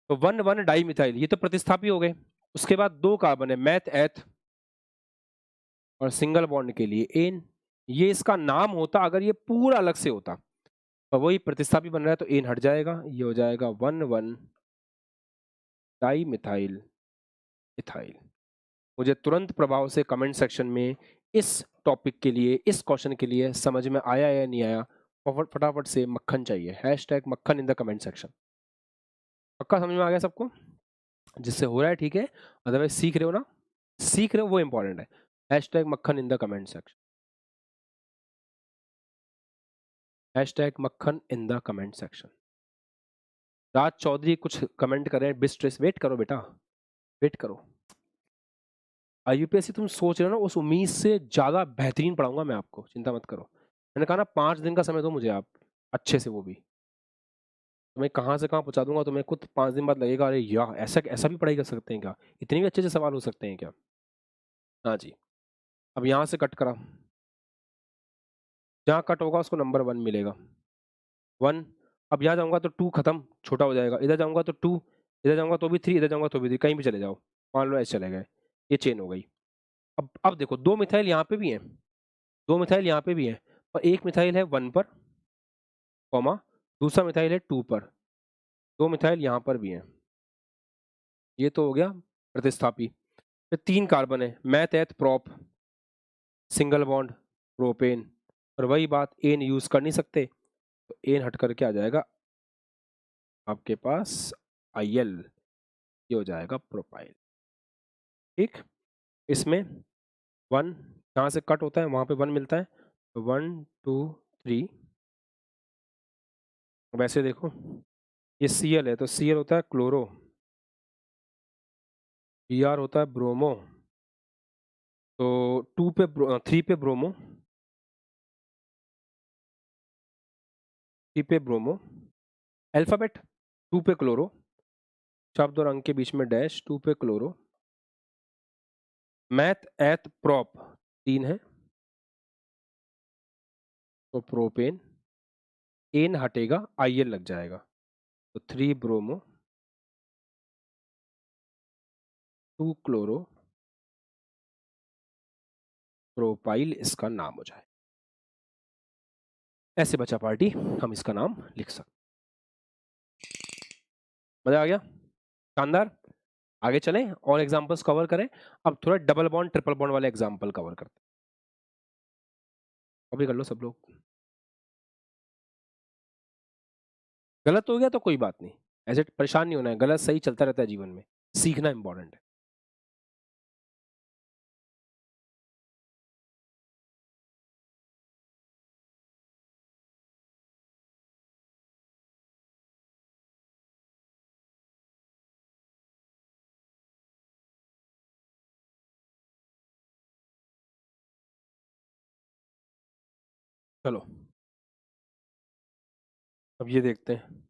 तो 1 1 डाई मिथाइल, ये तो प्रतिस्थापी हो गए। उसके बाद 2 कार्बन है, मैथ एथ, और सिंगल बॉन्ड के लिए एन। ये इसका नाम होता अगर ये पूरा अलग से होता, और वही प्रतिस्थापी बन रहा है तो एन हट जाएगा, ये हो जाएगा 1 1 डाई मिथाइल इथाइल। मुझे तुरंत प्रभाव से कमेंट सेक्शन में इस टॉपिक के लिए, इस क्वेश्चन के लिए समझ में आया या नहीं आया, फटाफट से मक्खन चाहिए, हैशटैग मक्खन इन द कमेंट सेक्शन। पक्का समझ में आ गया सबको? जिससे हो रहा है ठीक है, अदरवाइज सीख रहे हो ना, सीख रहे हो वो इंपॉर्टेंट है। हैशटैग मक्खन in the comment section, hashtag मक्खन इन द कमेंट सेक्शन। राज चौधरी कुछ कमेंट कर रहे हैं, बिस्ट्रेस, वेट करो बेटा, वेट करो। यूपीएससी तुम सोच रहे हो ना, उस उम्मीद से ज्यादा बेहतरीन पढ़ाऊंगा मैं आपको, चिंता मत करो। मैंने कहा ना 5 दिन का समय दो मुझे आप, अच्छे से, वो भी तो मैं कहाँ से कहाँ पहुंचा दूंगा, तो मैं खुद 5 दिन बाद लगेगा अरे यार ऐसा ऐसा भी पढ़ाई कर सकते हैं क्या, इतने भी अच्छे से सवाल हो सकते हैं क्या। हाँ जी। अब यहाँ से कट करा, जहाँ कट होगा उसको नंबर 1 मिलेगा, 1। अब यहाँ जाऊंगा तो 2 खत्म, छोटा हो जाएगा, इधर जाऊंगा तो 2, इधर जाऊंगा तो भी 3, इधर जाऊंगा तो भी 3, कहीं भी चले जाओ, मान लो ऐसे चले गए, ये चेन हो गई। अब देखो 2 मिथाइल यहाँ पे भी है, 2 मिथाइल यहाँ पे भी है, और एक मिथाइल है 1 पर, कॉमा, दूसरा मिथाइल है 2 पर, 2 मिथाइल यहाँ पर भी है। ये तो हो गया प्रतिस्थापी। फिर 3 कार्बन है, मैथ एथ प्रोप, सिंगल बॉन्ड प्रोपेन, और वही बात, एन यूज कर नहीं सकते तो एन हट करके आ जाएगा आपके पास आईएल, ये हो जाएगा प्रोपाइल। ठीक, इसमें 1 जहाँ से कट होता है वहां पे 1 मिलता है, तो 1 2 3। वैसे देखो ये Cl है तो Cl होता है क्लोरो, Br होता है ब्रोमो, तो 3 पे ब्रोमो, 3 पे ब्रोमो, अल्फाबेट 2 पे क्लोरो, शब्द और अंक के बीच में डैश, 2 पे क्लोरो, मैथ एथ प्रोप 3 है तो प्रोपेन, एन हटेगा आईएल लग जाएगा तो 3 ब्रोमो 2 क्लोरो प्रोपाइल इसका नाम हो जाए। ऐसे बचा पार्टी, हम इसका नाम लिख सकते। मजा आ गया, शानदार। आगे चलें और एग्जांपल्स कवर करें। अब थोड़ा डबल बॉन्ड ट्रिपल बॉन्ड वाले एग्जांपल कवर करते हैं। अभी कर लो सब लोग। गलत हो गया तो कोई बात नहीं, ऐसे परेशान नहीं होना है, गलत सही चलता रहता है जीवन में, सीखना इंपॉर्टेंट है। चलो अब ये देखते हैं।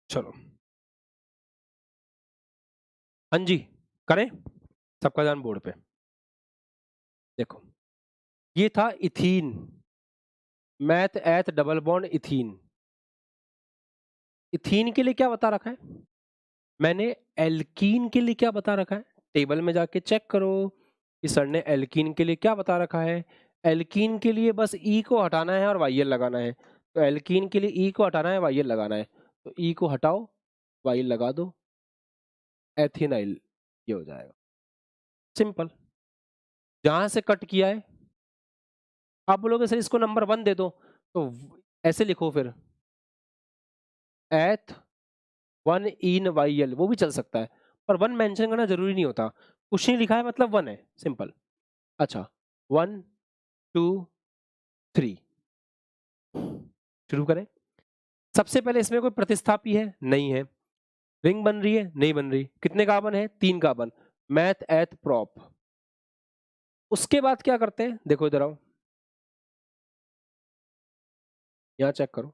चलो हाँ जी, करें सबका ध्यान बोर्ड पे। देखो ये था इथीन, मैथ एथ डबल बॉन्ड इथीन। इथीन के लिए क्या बता रखा है, मैंने एल्कीन के लिए क्या बता रखा है, टेबल में जाके चेक करो कि सर ने एल्कीन के लिए क्या बता रखा है। एल्कीन के लिए बस ई को हटाना है और वाईएल लगाना है, तो एल्कीन के लिए ई को हटाना है वाईएल लगाना है, तो ई को हटाओ वाईएल लगा दो, एथिनाइल ये हो जाएगा। सिंपल, जहां से कट किया है आप बोलोगे सर इसको नंबर 1 दे दो, तो ऐसे लिखो फिर एथ 1 इन वाईएल, वो भी चल सकता है, पर 1 मेंशन करना जरूरी नहीं होता, कुछ नहीं लिखा है मतलब 1 है, सिंपल। अच्छा 1 2 3 शुरू करें। सबसे पहले इसमें कोई प्रतिस्थापी है, नहीं है। रिंग बन रही है, नहीं बन रही। कितने कार्बन है, 3 कार्बन। Math eth prop. उसके बाद क्या करते हैं, देखो इधर आओ, यहां चेक करो,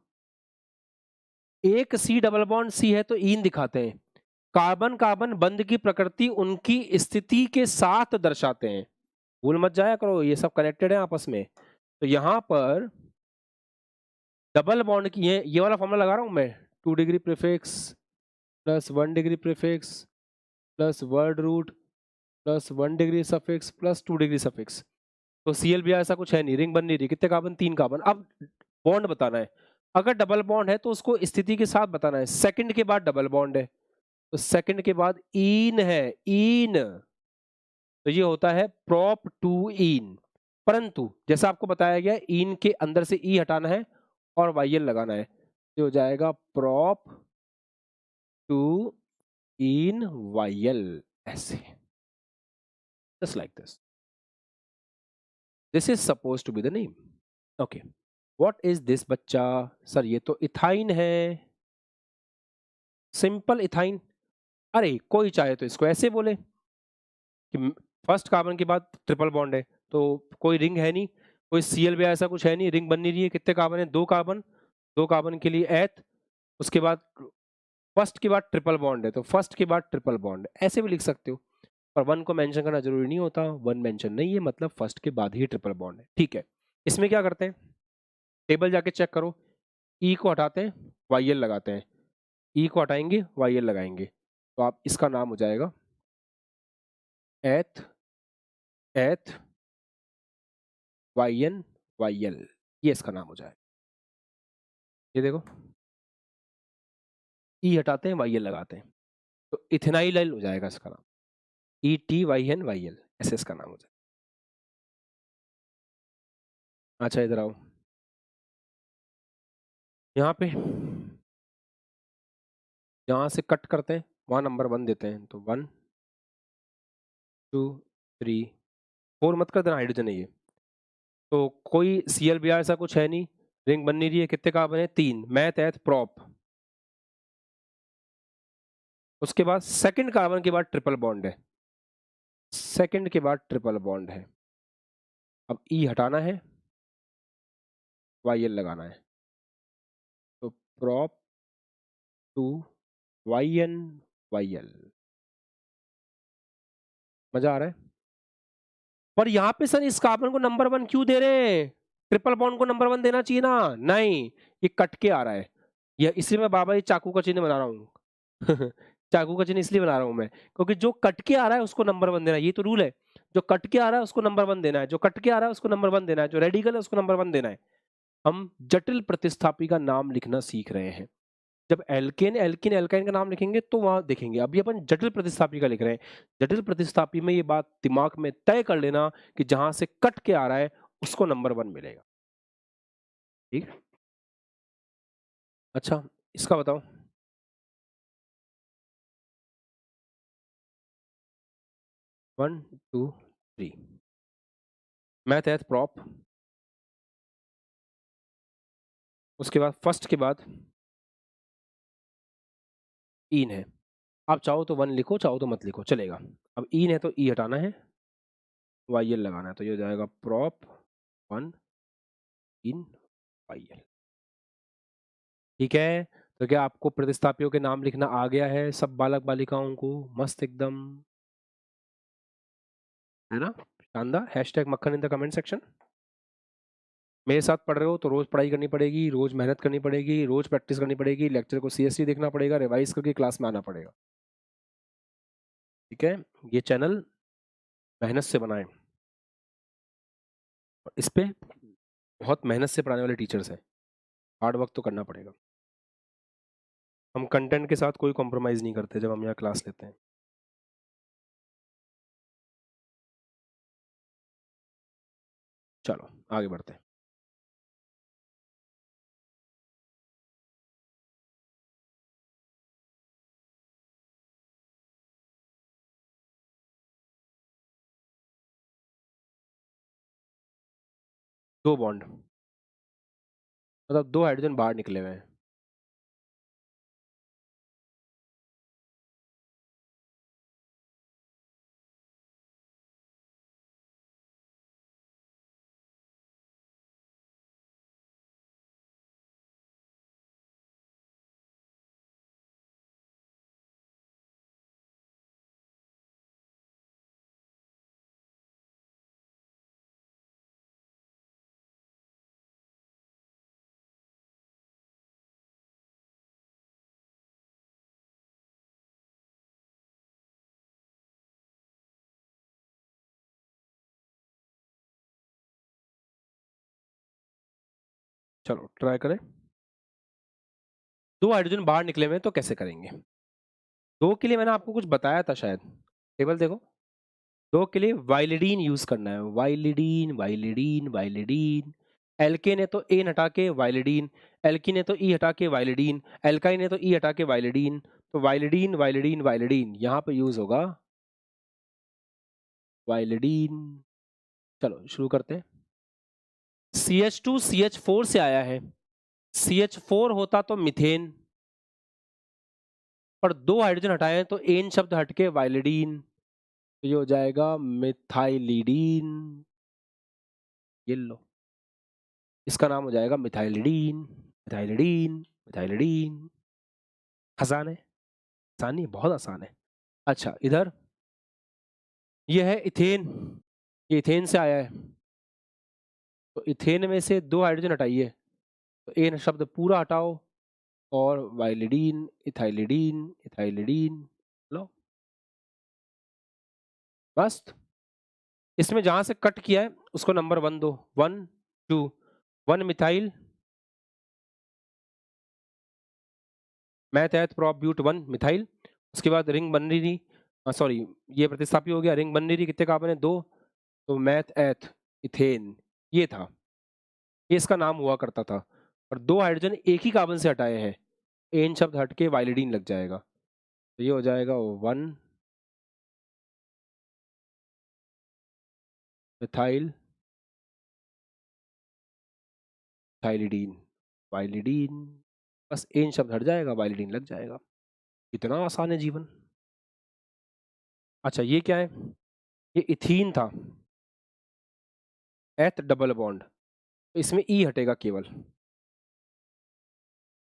एक सी डबल बॉन्ड सी है तो ईन दिखाते हैं। कार्बन कार्बन बंध की प्रकृति उनकी स्थिति के साथ दर्शाते हैं, भूल मत जाया करो, ये सब कनेक्टेड है आपस में। तो यहां पर डबल बॉन्ड की ये वाला फॉर्मूला लगा रहा हूं मैं, 2 degree prefix plus 1 degree prefix plus word root plus 1 degree suffix plus 2 degree suffix. तो सीएल भी ऐसा कुछ है नहीं, रिंग बन नहीं रही, कितने कार्बन, 3 कार्बन। अब बॉन्ड बताना है, अगर डबल बॉन्ड है तो उसको स्थिति के साथ बताना है। सेकंड के बाद डबल बॉन्ड है तो सेकंड के बाद ईन है, ईन, तो ये होता है प्रॉप टू ईन। परंतु जैसा आपको बताया गया ईन के अंदर से ई हटाना है और वाईएल लगाना है, ये हो जाएगा प्रॉप टू इन वाईएल, ऐसे, just like this is supposed to be the name. okay, what is this बच्चा, सर ये तो इथाइन है, सिंपल इथाइन। अरे कोई चाहे तो इसको ऐसे बोले कि फर्स्ट कार्बन के बाद ट्रिपल बॉन्ड है तो कोई रिंग है नहीं, कोई सीएल भी ऐसा कुछ है नहीं, रिंग बन नहीं रही है। कितने कार्बन है, 2 कार्बन, 2 कार्बन के लिए एथ, उसके बाद फर्स्ट के बाद ट्रिपल बॉन्ड है तो फर्स्ट के बाद ट्रिपल बॉन्ड, ऐसे भी लिख सकते हो। पर 1 को मेंशन करना जरूरी नहीं होता, 1 मेंशन नहीं है मतलब फर्स्ट के बाद ही ट्रिपल बॉन्ड है, ठीक है। इसमें क्या करते हैं, टेबल जाके चेक करो, ई को हटाते हैं वाईएल लगाते हैं, ई को हटाएंगे वाईएल लगाएंगे, तो आप इसका नाम हो जाएगा एथ एथ वाईएन वाईएल, ये इसका नाम हो जाएगा। ये देखो, ई हटाते हैं वाईएल लगाते हैं तो इथेनाइल हो जाएगा इसका नाम, E T Y N Y L, ऐसे इसका नाम हो जाएगा। अच्छा इधर आओ, यहाँ पे जहाँ से कट करते हैं वहाँ नंबर 1 देते हैं, तो 1 2 3 4 मत कर देना, हाइड्रोजन है ये। तो कोई Cl ऐसा कुछ है नहीं, रिंग बन नहीं रही है, कितने कार्बन है 3, मैथ एथ प्रॉप। उसके बाद सेकंड कार्बन के बाद ट्रिपल बॉन्ड है, सेकंड के बाद ट्रिपल बॉन्ड है। अब ई हटाना है, YL लगाना है, तो प्रॉप टू YN YL। मजा आ रहा है? पर यहाँ पे सर इस कार्बन को नंबर 1 क्यों दे रहे हैं? ट्रिपल बॉन्ड को नंबर 1 देना चाहिए ना। नहीं, ये कट के आ रहा है, ये इसलिए मैं बाबा ये चाकू का चिन्ह बना रहा हूँ चाकू का चिन्ह इसलिए बना रहा हूँ मैं, क्योंकि जो कट के आ रहा है उसको नंबर 1 देना है, ये तो रूल है। जो कट के आ रहा है उसको नंबर 1 देना है, जो कट के आ रहा है उसको नंबर 1 देना है, जो रेडिकल है उसको नंबर 1 देना है। हम जटिल प्रतिस्थापी का नाम लिखना सीख रहे हैं। जब एल्केन एल्किन एल्काइन का नाम लिखेंगे तो वहां देखेंगे, अभी अपन जटिल प्रतिस्थापी का लिख रहे हैं। जटिल प्रतिस्थापी में ये बात दिमाग में तय कर लेना कि जहां से कट के आ रहा है उसको नंबर 1 मिलेगा। ठीक है, अच्छा इसका बताओ। 1 2 3 मैथ एथ प्रॉप, उसके बाद फर्स्ट के बाद इन है। आप चाहो तो 1 लिखो, चाहो तो मत लिखो, चलेगा। अब इन है तो ई हटाना है, YL लगाना है, तो ये हो जाएगा प्रॉप 1 इन YL। ठीक है, तो क्या आपको प्रतिस्थापियों के नाम लिखना आ गया है सब बालक बालिकाओं को? मस्त एकदम, है ना? शानदार। हैशटैग मक्खन इन द कमेंट सेक्शन। मेरे साथ पढ़ रहे हो तो रोज पढ़ाई करनी पड़ेगी, रोज मेहनत करनी पड़ेगी, रोज प्रैक्टिस करनी पड़ेगी, लेक्चर को CST देखना पड़ेगा, रिवाइज करके क्लास में आना पड़ेगा। ठीक है, ये चैनल मेहनत से बनाए, इस पे बहुत मेहनत से पढ़ाने वाले टीचर्स हैं, हार्ड वर्क तो करना पड़ेगा। हम कंटेंट के साथ कोई कॉम्प्रोमाइज नहीं करते जब हम यहाँ क्लास लेते हैं। चलो आगे बढ़ते हैं। दो बॉन्ड मतलब 2 हाइड्रोजन बाहर निकले हुए हैं। चलो ट्राई करें। 2 हाइड्रोजन बाहर निकले हुए हैं तो कैसे करेंगे? 2 के लिए मैंने आपको कुछ बताया था शायद, टेबल देखो। 2 के लिए वाइलिडीन यूज करना है, वाइलिडीन वाइलिडीन वाइलिडीन। एल्केन है तो एन हटा के वाइलिडीन, एल्किन है तो ई हटा के वाइलिडीन, एल्काइन है तो ई हटा के वाइलिडीन, तो वाइलिडीन वाइलिडीन वाइलिडीन यहाँ पे यूज होगा वाइलिडीन। चलो शुरू करते हैं। CH2 CH4 से आया है, CH4 होता तो मिथेन, पर 2 हाइड्रोजन हटाए हैं तो एन शब्द हटके वाइलिडीन, तो ये हो जाएगा मिथाइलिडीन। ये लो, इसका नाम हो जाएगा मिथाइलिडीन मिथाइलिडीन मिथाइलिडीन। आसान है, आसान नहीं बहुत आसान है। अच्छा इधर ये है इथेन, ये इथेन से आया है, तो इथेन में से 2 हाइड्रोजन हटाइए, तो एन शब्द पूरा हटाओ और वाइलिडीन इथाइलिडीन इथाइलिडीन लो। बस इसमें जहां से कट किया है उसको नंबर 1 दो, 1 2 1 methyl meth eth prop but 1 methyl. उसके बाद रिंग बन रही थी, सॉरी ये प्रतिस्थापी हो गया, रिंग बन रही थी, कितने कार्बन है 2, तो मैथ एथ इथेन ये था। ये इसका नाम हुआ करता था, और 2 हाइड्रोजन एक ही कार्बन से हटाए हैं, एन शब्द हट के वाइलिडीन लग जाएगा, तो ये हो जाएगा 1 मिथाइल थाइलिडीन, वाइलिडीन, बस एन शब्द हट जाएगा, वाइलिडीन लग जाएगा। इतना आसान है जीवन। अच्छा ये क्या है? ये इथीन था, एथ डबल बॉन्ड, तो इसमें ई हटेगा केवल,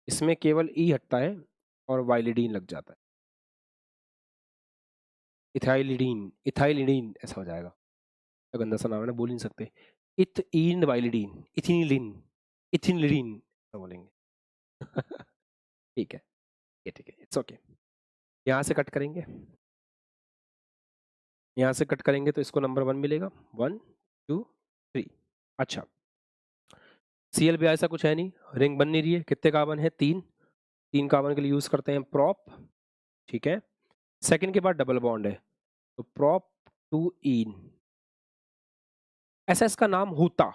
इसमें केवल ई हटता है और वाइलिडीन लग जाता है, इथाइलिडीन, इथाइलिडीन ऐसा हो जाएगा। तो गंदा सा नाम है ना, बोल नहीं सकते। इथीन वाइलिडीन, इथिनिलिन, इथिनिलिन ऐसा बोलेंगे। ठीक है, ये ठीक है, इट्स ओके। यहाँ से कट करेंगे, यहाँ से कट करेंगे तो इसको नंबर 1 मिलेगा, 1 2 3। अच्छा Cl भी ऐसा कुछ है नहीं, रिंग बन नहीं रही है, कितने कार्बन है? 3 कार्बन के लिए यूज करते हैं प्रॉप, ठीक है। सेकंड के बाद डबल बॉन्ड है, तो प्रॉप टू इन, ऐसा इसका नाम होता,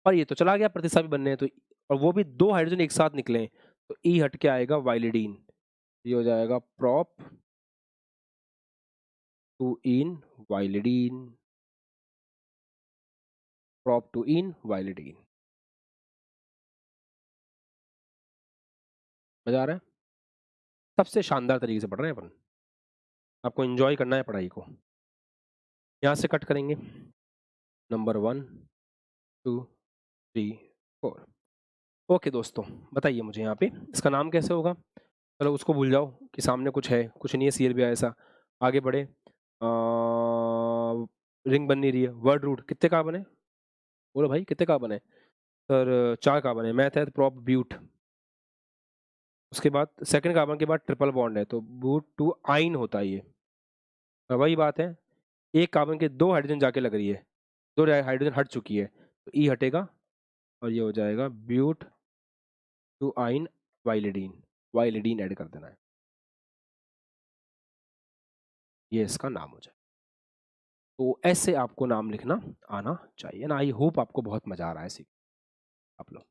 पर ये तो चला गया प्रतिस्थापी बनने हैं, तो और वो भी 2 हाइड्रोजन एक साथ निकले हैं, तो ई हट के आएगा वाइलिडीन, ये हो जाएगा prop two in ylidene, prop two in ylidene. मजा आ रहा है? सबसे शानदार तरीके से पढ़ रहे हैं अपन, आपको एंजॉय करना है पढ़ाई को। यहाँ से कट करेंगे, नंबर 1 2 3 4। ओके दोस्तों, बताइए मुझे यहाँ पे इसका नाम कैसे होगा? चलो उसको भूल जाओ कि सामने कुछ है, कुछ नहीं है, सीएल भी ऐसा। आगे बढ़े, रिंग बन नहीं रही है, वर्ड रूट, कितने कार्बन है? बोलो भाई कितने कार्बन है? सर 4 कार्बन है, मैथ है तो प्रॉप ब्यूट, उसके बाद सेकंड कार्बन के बाद ट्रिपल बॉन्ड है, तो ब्यूट टू आइन होता है ये। और वही बात है, एक कार्बन के 2 हाइड्रोजन जाके लग रही है, 2 हाइड्रोजन हट चुकी है, तो ई हटेगा और ये हो जाएगा ब्यूट टू आइन वाइलिडीन, वाइलिडीन ऐड कर देना है, ये इसका नाम हो जाए। तो ऐसे आपको नाम लिखना आना चाहिए ना। आई होप आपको बहुत मजा आ रहा है सीख आप लोग।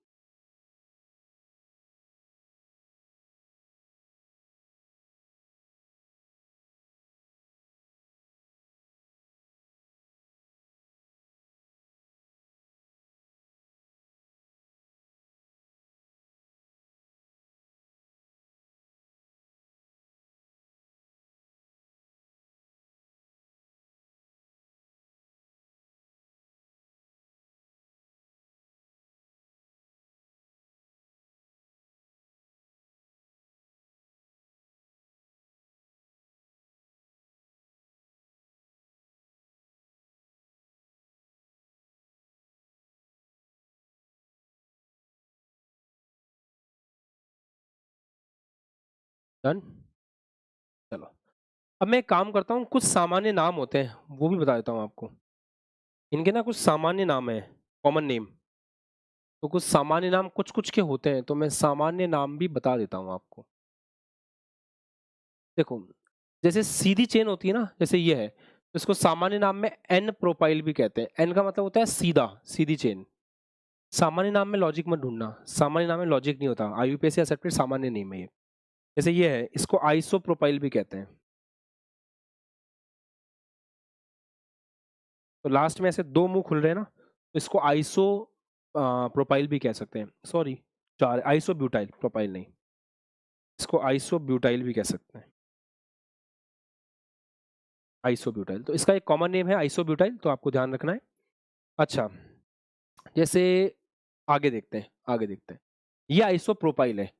डन, चलो अब मैं एक काम करता हूँ, कुछ सामान्य नाम होते हैं वो भी बता देता हूँ आपको। इनके ना कुछ सामान्य नाम है, कॉमन नेम, तो कुछ सामान्य नाम कुछ कुछ के होते हैं, तो मैं सामान्य नाम भी बता देता हूँ आपको। देखो जैसे सीधी चेन होती है ना, जैसे ये है, तो इसको सामान्य नाम में एन प्रोपाइल भी कहते हैं। एन का मतलब होता है सीधा, सीधी चेन। सामान्य नाम में लॉजिक मत ढूंढना, सामान्य नाम में लॉजिक नहीं होता, आईयूपीएसी एक्सेप्टेड सामान्य नेम है ये। जैसे ये है, इसको आइसो प्रोपाइल भी कहते हैं। तो लास्ट में ऐसे 2 मुंह खुल रहे हैं ना, तो इसको आइसो प्रोपाइल भी कह सकते हैं, सॉरी 4 आइसो ब्यूटाइल, प्रोपाइल नहीं, इसको आइसो ब्यूटाइल भी कह सकते हैं, आइसो ब्यूटाइल। तो इसका एक कॉमन नेम है आइसो ब्यूटाइल, तो आपको ध्यान रखना है। अच्छा जैसे आगे देखते हैं, आगे देखते हैं, ये आइसो प्रोपाइल है,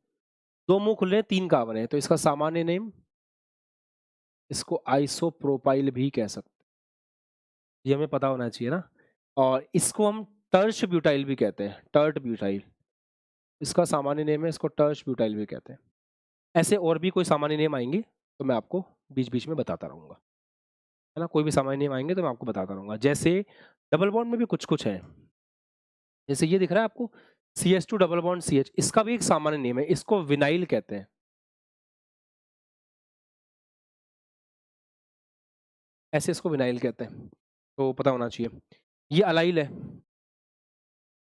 2 मुंह खुल रहे हैं, 3 कार्बन है, तो इसका सामान्य नेम, इसको आइसो प्रोपाइल भी कह सकते हैं, ये हमें पता होना चाहिए ना। और इसको हम टर्श ब्यूटाइल भी कहते हैं, टर्ट ब्यूटाइल, इसका सामान्य नेम है, इसको टर्श ब्यूटाइल भी कहते हैं। ऐसे और भी कोई सामान्य नेम आएंगे तो मैं आपको बीच बीच में बताता रहूंगा, है ना। कोई भी सामान्य नेम आएंगे तो मैं आपको बताता रहूंगा। जैसे डबल बॉन्ड में भी कुछ कुछ है, जैसे ये दिख रहा है आपको CH2 डबल बॉन्ड CH, इसका भी एक सामान्य नेम है, इसको विनाइल कहते हैं, ऐसे इसको विनाइल कहते हैं, तो पता होना चाहिए। ये अलाइल है,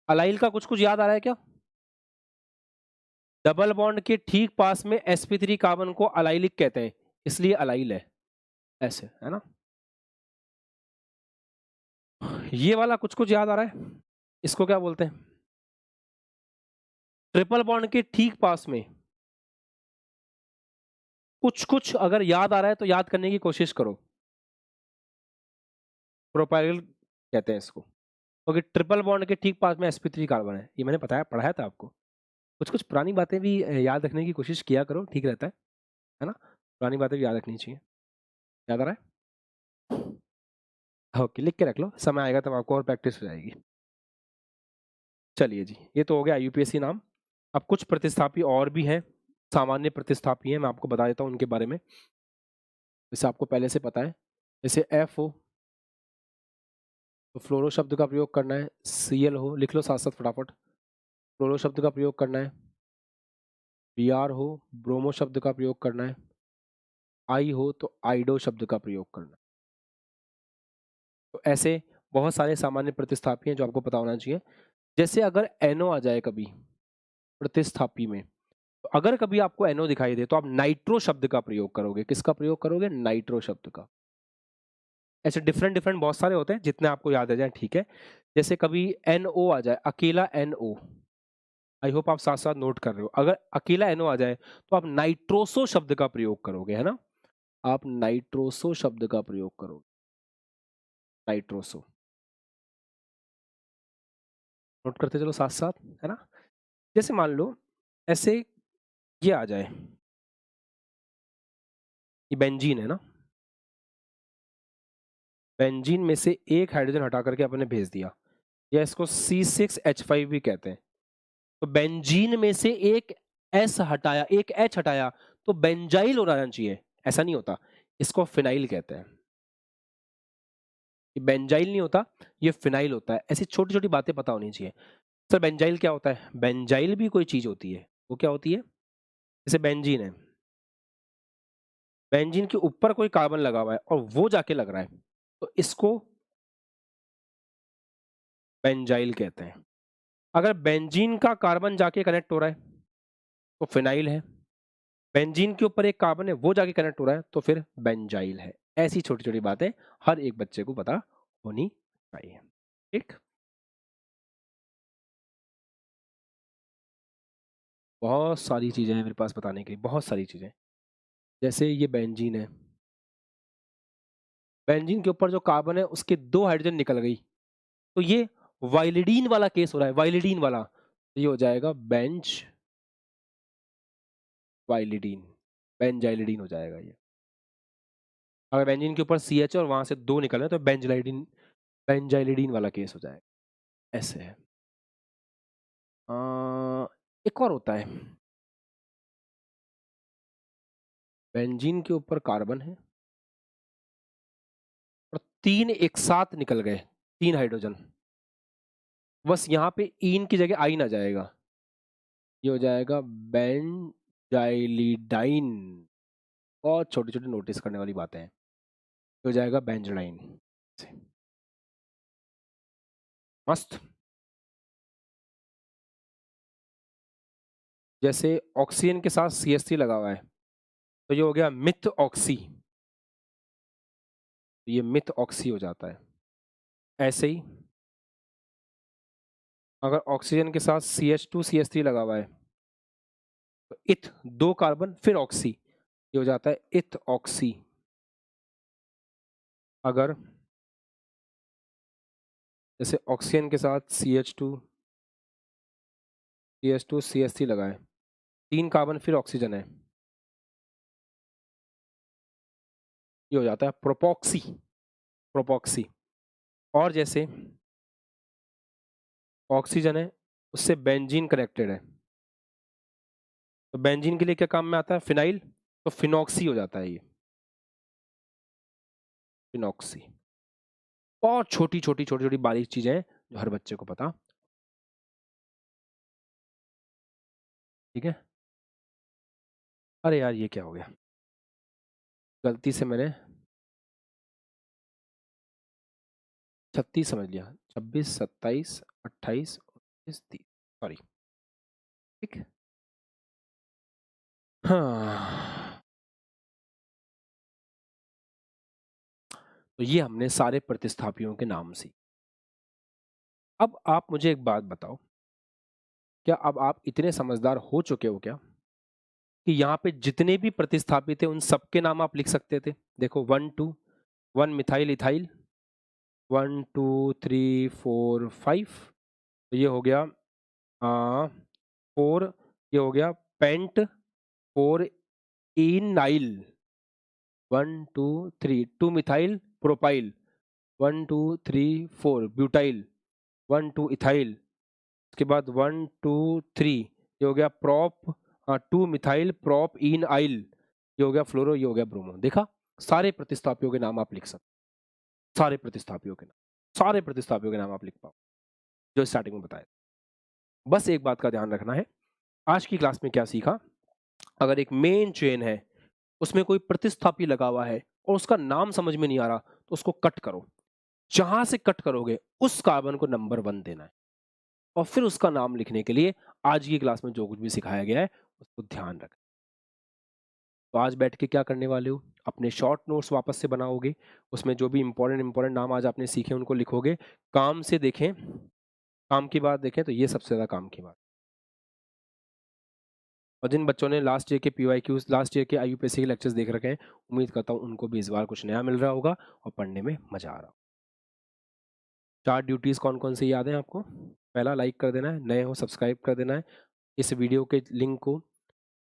अलाइल का कुछ कुछ याद आ रहा है क्या? डबल बॉन्ड के ठीक पास में sp3 कार्बन को अलाइलिक कहते हैं, इसलिए अलाइल है, ऐसे है ना। ये वाला कुछ कुछ याद आ रहा है, इसको क्या बोलते हैं? ट्रिपल बॉन्ड के ठीक पास में कुछ कुछ अगर याद आ रहा है तो याद करने की कोशिश करो। प्रोपाइल कहते हैं इसको, क्योंकि ट्रिपल बॉन्ड के ठीक पास में sp3 कार्बन है, ये मैंने बताया, पढ़ाया था आपको। कुछ कुछ पुरानी बातें भी याद रखने की कोशिश किया करो, ठीक रहता है ना। पुरानी बातें भी याद रखनी चाहिए। याद आ रहा है? ओके, लिख के रख लो, समय आएगा तब आपको और प्रैक्टिस हो जाएगी। चलिए जी, ये तो हो गया यूपीएससी नाम। अब कुछ प्रतिस्थापी और भी हैं, सामान्य प्रतिस्थापी हैं, मैं आपको बता देता हूँ उनके बारे में, जैसे आपको पहले से पता है। जैसे एफ हो तो फ्लोरो शब्द का प्रयोग करना है, सीएल हो, लिख लो साथ साथ फटाफट, फ्लोरो शब्द का प्रयोग करना है, बीआर हो ब्रोमो शब्द का प्रयोग करना है, आई हो तो आइडो शब्द का प्रयोग करना है। तो ऐसे बहुत सारे सामान्य प्रतिस्थापी हैं जो आपको पता होना चाहिए। जैसे अगर एनओ आ जाए कभी प्रतिस्थापी में, तो अगर कभी आपको एनओ दिखाई दे तो आप नाइट्रो शब्द का प्रयोग करोगे। किसका प्रयोग करोगे? नाइट्रो शब्द का। ऐसे डिफरेंट डिफरेंट बहुत सारे होते हैं, जितने आपको याद आ जाए ठीक है। जैसे कभी एनओ आ जाए, अकेला एनओ, आई होप आप साथ साथ नोट कर रहे हो। अगर अकेला एनओ आ जाए तो आप नाइट्रोसो शब्द का प्रयोग करोगे, है ना। आप नाइट्रोसो शब्द का प्रयोग करोगे, नाइट्रोसो। नोट करते चलो साथ साथ, है ना। जैसे मान लो ऐसे ये आ जाए, ये बेंजीन है ना, बेंजीन में से एक हाइड्रोजन हटा करके अपने भेज दिया, या इसको C6H5 भी कहते हैं। तो बेंजीन में से एक S हटाया, एक H हटाया, तो बेंजाइल हो जाना चाहिए, ऐसा नहीं होता, इसको फिनाइल कहते हैं। ये बेंजाइल नहीं होता, ये फिनाइल होता है। ऐसी छोटी छोटी बातें पता होनी चाहिए। सर बेंजाइल क्या होता है? बेंजाइल भी कोई चीज होती है, वो क्या होती है? जैसे बेंजीन है, बेंजीन के ऊपर कोई कार्बन लगा हुआ है और वो जाके लग रहा है, तो इसको बेंजाइल कहते हैं। अगर बेंजीन का कार्बन जाके कनेक्ट हो रहा है तो फिनाइल है, बेंजीन के ऊपर एक कार्बन है वो जाके कनेक्ट हो रहा है तो फिर बेंजाइल है। ऐसी छोटी छोटी बातें हर एक बच्चे को पता होनी चाहिए, ठीक। बहुत सारी चीजें हैं मेरे पास बताने के लिए, बहुत सारी चीजें। जैसे ये बेंजीन है, बेंजीन के ऊपर जो कार्बन है उसके दो हाइड्रोजन निकल गई, तो ये वाइलिडीन वाला केस हो रहा है, वाइलिडीन वाला, तो ये हो जाएगा बेंज वाइलिडीन, बेंजाइलिडीन हो जाएगा ये। अगर बेंजीन के ऊपर सी एच और वहां से दो निकल रहे तो बेंजाइलिडीन, बेंजाइलिडीन वाला केस हो जाएगा, ऐसे है। एक और होता है, बेंजीन के ऊपर कार्बन है और तीन एक साथ निकल गए, तीन हाइड्रोजन, बस यहाँ पे इन की जगह आई ना जाएगा, ये हो जाएगा बेंजाइलिडाइन। बहुत छोटी छोटी नोटिस करने वाली बातें हैं, ये हो जाएगा बेंजडाइन। मस्त। जैसे ऑक्सीजन के साथ CH3 लगा हुआ है तो ये हो गया मिथ ऑक्सी, ये मिथ ऑक्सी हो जाता है। ऐसे ही अगर ऑक्सीजन के साथ CH2CH3 लगा हुआ है तो इथ, दो कार्बन फिर ऑक्सी, ये हो जाता है इथ ऑक्सी। अगर जैसे ऑक्सीजन के साथ CH2CH3 लगा है, तीन कार्बन फिर ऑक्सीजन है, ये हो जाता है प्रोपॉक्सी, प्रोपॉक्सी। और जैसे ऑक्सीजन है उससे बेंजीन कनेक्टेड है, तो बेंजीन के लिए क्या काम में आता है? फिनाइल, तो फिनॉक्सी हो जाता है ये, फिनॉक्सी। बहुत छोटी छोटी छोटी छोटी बारीक चीजें हैं जो हर बच्चे को पता, ठीक है। अरे यार ये क्या हो गया, गलती से मैंने 36 समझ लिया, 26 27 28 सॉरी, ठीक। हाँ, तो ये हमने सारे प्रतिस्थापियों के नाम से। अब आप मुझे एक बात बताओ, क्या अब आप इतने समझदार हो चुके हो क्या कि यहाँ पे जितने भी प्रतिस्थापित थे उन सबके नाम आप लिख सकते थे? देखो 1 2 1 मिथाइल इथाइल, 1 2 3 4 5, तो ये हो गया 4, ये हो गया pent 4 ynyl, 1 2 3 2 methyl propyl, 1 2 3 4 butyl, 1 2 ethyl, उसके बाद 1 2 3 ये हो गया prop 2 methyl prop yne yl, ये हो गया फ्लोरो, ये हो गया ब्रोमो। देखा, सारे प्रतिस्थापियों के नाम आप लिख सकते, सारे प्रतिस्थापियों के नाम, सारे प्रतिस्थापियों के नाम आप लिख पाओ जो स्टार्टिंग में बताया। बस एक बात का ध्यान रखना है, आज की क्लास में क्या सीखा, अगर एक मेन चेन है उसमें कोई प्रतिस्थापी लगा हुआ है और उसका नाम समझ में नहीं आ रहा तो उसको कट करो, जहां से कट करोगे उस कार्बन को नंबर 1 देना है और फिर उसका नाम लिखने के लिए आज की क्लास में जो कुछ भी सिखाया गया है उसको ध्यान रखें। तो आज बैठ के क्या करने वाले हो, अपने शॉर्ट नोट्स वापस से बनाओगे, उसमें जो भी इंपॉर्टेंट नाम आज आपने सीखे उनको लिखोगे, काम से देखें, काम की बात देखें तो ये सबसे ज्यादा काम की बात। और जिन बच्चों ने लास्ट ईयर के PYQs, लास्ट ईयर के IUPAC के लेक्चर्स देख रखे हैं, उम्मीद करता हूँ उनको भी इस बार कुछ नया मिल रहा होगा और पढ़ने में मजा आ रहा हो। 4 ड्यूटीज कौन कौन से याद हैं आपको? पहला, लाइक कर देना है, नए हो सब्सक्राइब कर देना है, इस वीडियो के लिंक को,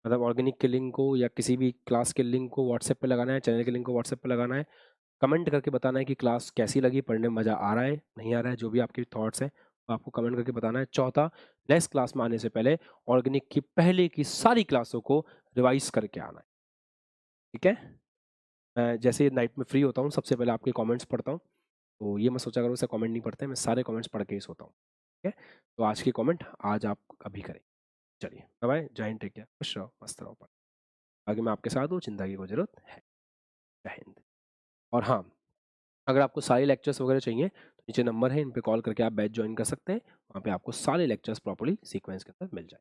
मतलब ऑर्गेनिक के लिंक को या किसी भी क्लास के लिंक को व्हाट्सएप पे लगाना है, चैनल के लिंक को व्हाट्सएप पे लगाना है, कमेंट करके बताना है कि क्लास कैसी लगी, पढ़ने में मज़ा आ रहा है नहीं आ रहा है, जो भी आपके थॉट्स हैं वो आपको कमेंट करके बताना है। चौथा, नेक्स्ट क्लास में आने से पहले ऑर्गेनिक की पहले की सारी क्लासों को रिवाइज करके आना है, ठीक है? मैं जैसे नाइट में फ्री होता हूँ सबसे पहले आपके कमेंट्स पढ़ता हूँ, तो ये मैं सोचा करो, उसे कमेंट नहीं पढ़ते, मैं सारे कमेंट्स पढ़ के ही सोता हूँ, ठीक है? तो आज के कमेंट आज आप अभी करें। चलिए बाय बाय, जय हिंद, टेक केयर, खुश रहो, मस्त रहो, आगे मैं आपके साथ हूँ, चिंता की कोई जरूरत है। जय हिंद। और हाँ, अगर आपको सारे लेक्चर्स वगैरह चाहिए तो नीचे नंबर है, इन पे कॉल करके आप बैच ज्वाइन कर सकते हैं, वहाँ पे आपको सारे लेक्चर्स प्रॉपर्ली सीक्वेंस के अंदर मिल जाए।